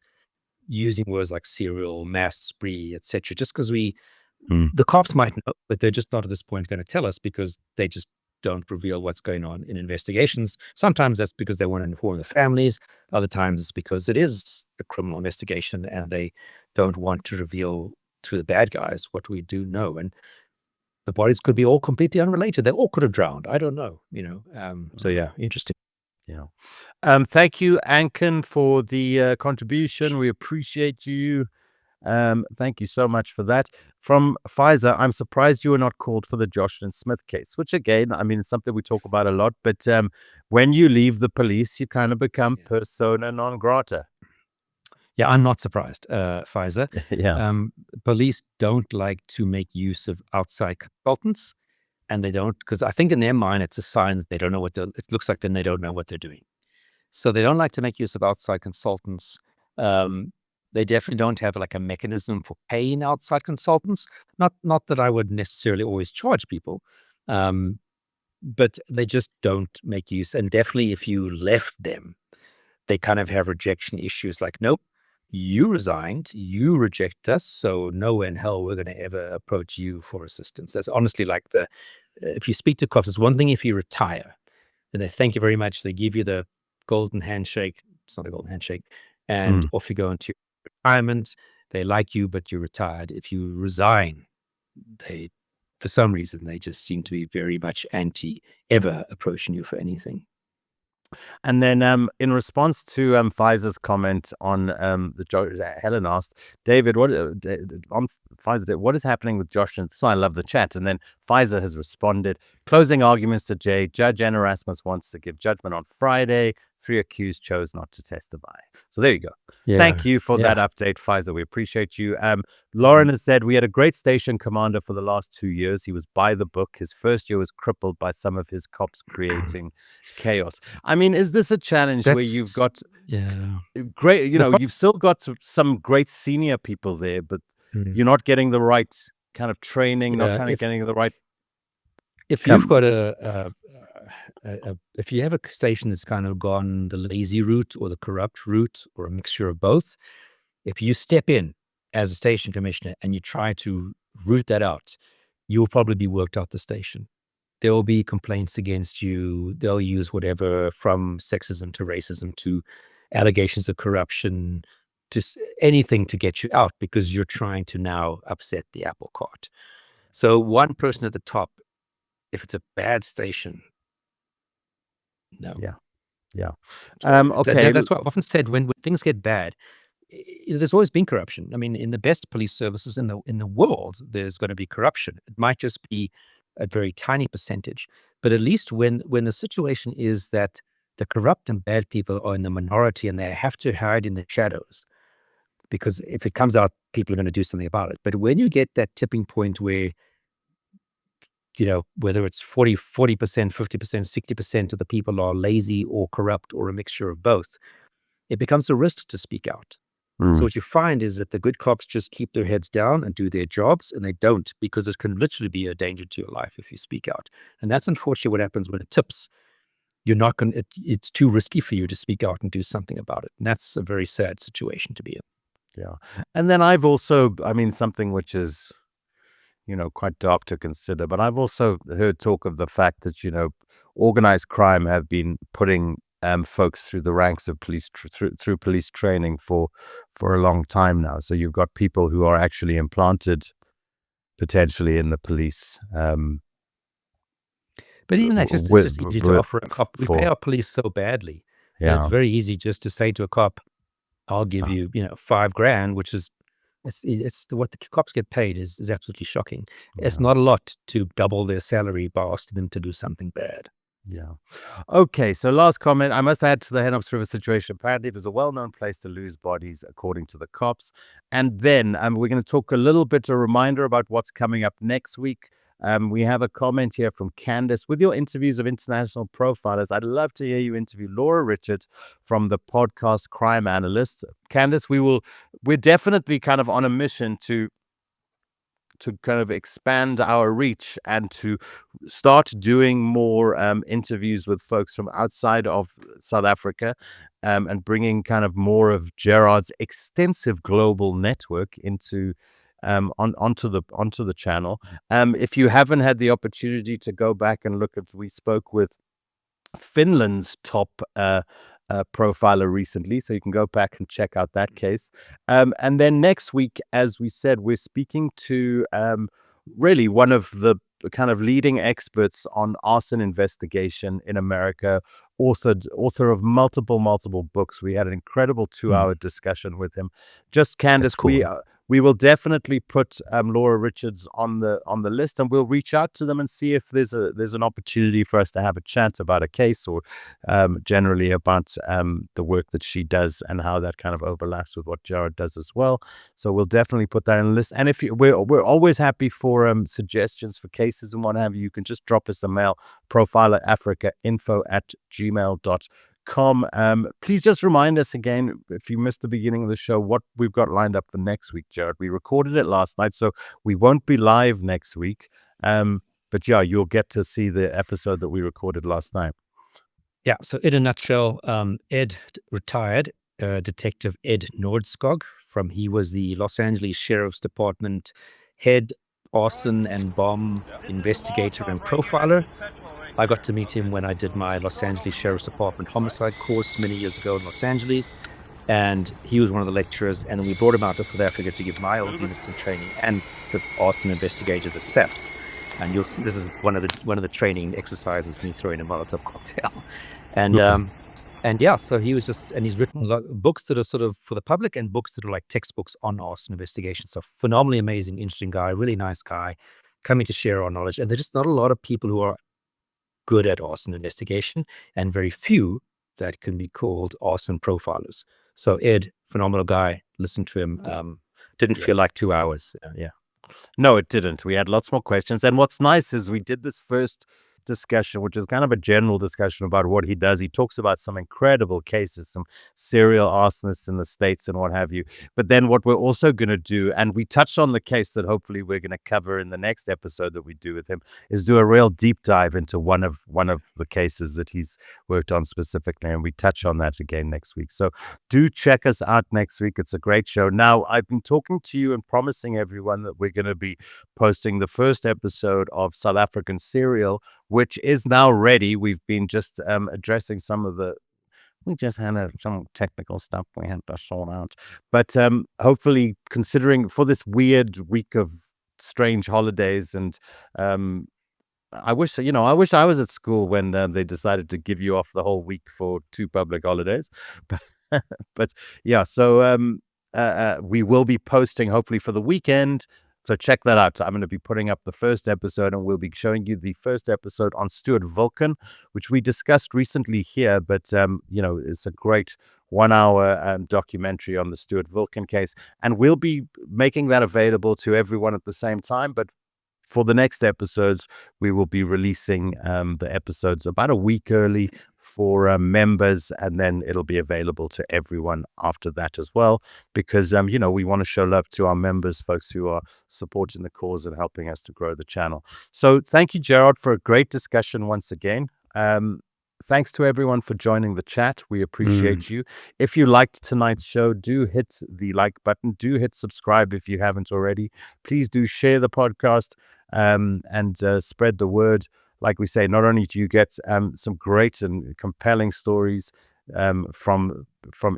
using words like serial, mass spree, etc. Just because the cops might know, but they're just not at this point going to tell us because they just don't reveal what's going on in investigations. Sometimes that's because they want to inform the families. Other times it's because it is a criminal investigation and they don't want to reveal to the bad guys what we do know. And the bodies could be all completely unrelated. They all could have drowned. I don't know, So yeah, interesting. Yeah. Thank you, Anken, for the contribution. We appreciate you. Thank you so much for that. From Pfizer, I'm surprised you were not called for the Jocelyn Smith case, which again, I mean, it's something we talk about a lot, but when you leave the police, you kind of become persona non grata. Yeah, I'm not surprised, Pfizer. Yeah. Police don't like to make use of outside consultants, and they don't, because I think in their mind, it's a sign that they don't know it looks like then they don't know what they're doing. So they don't like to make use of outside consultants. They definitely don't have like a mechanism for paying outside consultants. Not that I would necessarily always charge people, but they just don't make use. And definitely if you left them, they kind of have rejection issues like, nope, you resigned, you reject us, so no in hell we're going to ever approach you for assistance. That's honestly like if you speak to cops, it's one thing if you retire, then they thank you very much. They give you the golden handshake. It's not a golden handshake. And off you go into retirement. They like you, but you're retired. If you resign, for some reason, they just seem to be very much anti ever approaching you for anything. And then in response to Pfizer's comment on Helen asked, David, on Pfizer, what is happening with Josh? And so I love the chat. And then Pfizer has responded, closing arguments to Jay. Judge N. Erasmus wants to give judgment on Friday. 3 accused chose not to testify. So there you go. Yeah. Thank you for that update, Pfizer. We appreciate you. Lauren has said, we had a great station commander for the last 2 years. He was by the book. His first year was crippled by some of his cops creating chaos. I mean, is this a challenge where you've got great, you've still got some great senior people there, but you're not getting the right kind of training, not kind of getting the right. If you've got if you have a station that's kind of gone the lazy route or the corrupt route or a mixture of both, if you step in as a station commissioner and you try to root that out, you'll probably be worked out the station. There will be complaints against you. They'll use whatever from sexism to racism to allegations of corruption to anything to get you out because you're trying to now upset the apple cart. So one person at the top, if it's a bad station, no. Yeah. Okay. That's what I've often said when things get bad. There's always been corruption. I mean, in the best police services in the world, there's going to be corruption. It might just be a very tiny percentage, but at least when the situation is that the corrupt and bad people are in the minority and they have to hide in the shadows, because if it comes out, people are going to do something about it. But when you get that tipping point where whether it's 40%, 50%, 60% of the people are lazy or corrupt or a mixture of both, it becomes a risk to speak out. So what you find is that the good cops just keep their heads down and do their jobs, and they don't, because it can literally be a danger to your life if you speak out. And that's unfortunately what happens when it tips. You're not going. It's too risky for you to speak out and do something about it. And that's a very sad situation to be in. Yeah. And then I've also, something which is quite dark to consider. But I've also heard talk of the fact that, organized crime have been putting folks through the ranks of police, through police training for a long time now. So you've got people who are actually implanted potentially in the police. But even that, it's just easy to offer a cop. We pay our police so badly. Yeah. It's very easy just to say to a cop, I'll give you, $5,000, which is, it's what the cops get paid is absolutely shocking. Yeah. It's not a lot to double their salary by asking them to do something bad. Yeah. Okay, so last comment. I must add to the Hanops River situation. Apparently, it was a well-known place to lose bodies, according to the cops. And then we're going to talk a little bit, a reminder about what's coming up next week. We have a comment here from Candace. With your interviews of international profilers, I'd love to hear you interview Laura Richard from the podcast Crime Analyst. Candace, we're definitely kind of on a mission to kind of expand our reach and to start doing more interviews with folks from outside of South Africa, and bringing kind of more of Gerard's extensive global network into onto the channel. If you haven't had the opportunity to go back and look at, we spoke with Finland's top profiler recently, so you can go back and check out that case. And then next week, as we said, we're speaking to really one of the kind of leading experts on arson investigation in America, author of multiple books. We had an incredible 2-hour discussion with him. Just Candace, cool. we will definitely put Laura Richards on the list, and we'll reach out to them and see if there's an opportunity for us to have a chat about a case, or generally about the work that she does and how that kind of overlaps with what Gerard does as well. So we'll definitely put that in the list. And if we're always happy for suggestions for cases and what have you, you can just drop us a mail, profileafrica@gmail.com. Please just remind us again, if you missed the beginning of the show, what we've got lined up for next week, Gerard. We recorded it last night, so we won't be live next week. But yeah, you'll get to see the episode that we recorded last night. Yeah, so in a nutshell, retired Detective Ed Nordskog he was the Los Angeles Sheriff's Department head arson and bomb investigator and profiler. I got to meet him when I did my Los Angeles Sheriff's Department homicide course many years ago in Los Angeles, and he was one of the lecturers, and we brought him out to South Africa to give my old unit some training and the arson investigators at SAPS. And you'll see this is one of the training exercises, me throwing a Molotov cocktail. And yeah, so he was just, and he's written a lot of books that are sort of for the public and books that are like textbooks on arson investigation. So phenomenally amazing, interesting guy, really nice guy, coming to share our knowledge. And there's just not a lot of people who are good at arson investigation, and very few that can be called arson profilers. So Ed, phenomenal guy. Listen to him. Didn't feel like 2 hours. Yeah. No, it didn't. We had lots more questions. And what's nice is we did this first discussion, which is kind of a general discussion about what he does. He talks about some incredible cases, some serial arsonists in the States and what have you. But then what we're also going to do, and we touched on the case that hopefully we're going to cover in the next episode that we do with him, is do a real deep dive into one of the cases that he's worked on specifically. And we touch on that again next week. So do check us out next week. It's a great show. Now, I've been talking to you and promising everyone that we're going to be posting the first episode of South African Serial, which is now ready. We've been just addressing we just had some technical stuff we had to sort out. But hopefully, considering for this weird week of strange holidays, and I wish I was at school when they decided to give you off the whole week for 2 public holidays. But yeah, so we will be posting hopefully for the weekend. So check that out. I'm going to be putting up the first episode, and we'll be showing you the first episode on Stuart Vulcan, which we discussed recently here. But, it's a great 1-hour documentary on the Stuart Vulcan case. And we'll be making that available to everyone at the same time. But for the next episodes, we will be releasing the episodes about a week early for members, and then it'll be available to everyone after that as well, because we want to show love to our members, folks who are supporting the cause and helping us to grow the channel. So thank you, Gerard, for a great discussion once again. Thanks to everyone for joining the chat. We appreciate you. If you liked tonight's show, do hit the like button. Do hit subscribe if you haven't already. Please do share the podcast and spread the word. Like we say, not only do you get some great and compelling stories from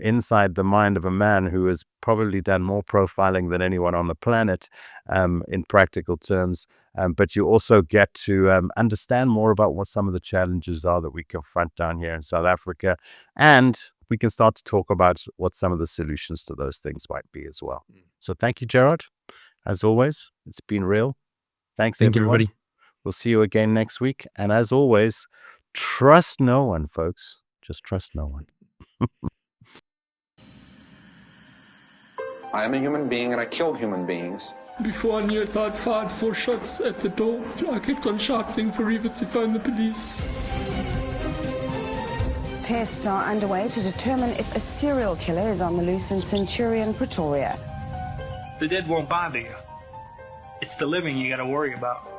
inside the mind of a man who has probably done more profiling than anyone on the planet in practical terms, but you also get to understand more about what some of the challenges are that we confront down here in South Africa, and we can start to talk about what some of the solutions to those things might be as well. So thank you, Gerard. As always, it's been real. Thanks, Thank you, everyone. everybody. We'll see you again next week. And as always, trust no one, folks. Just trust no one. I am a human being and I killed human beings. Before I knew it, I'd fired 4 shots at the door. I kept on shouting for Eva to phone the police. Tests are underway to determine if a serial killer is on the loose in Centurion, Pretoria. The dead won't bother you. It's the living you gotta worry about.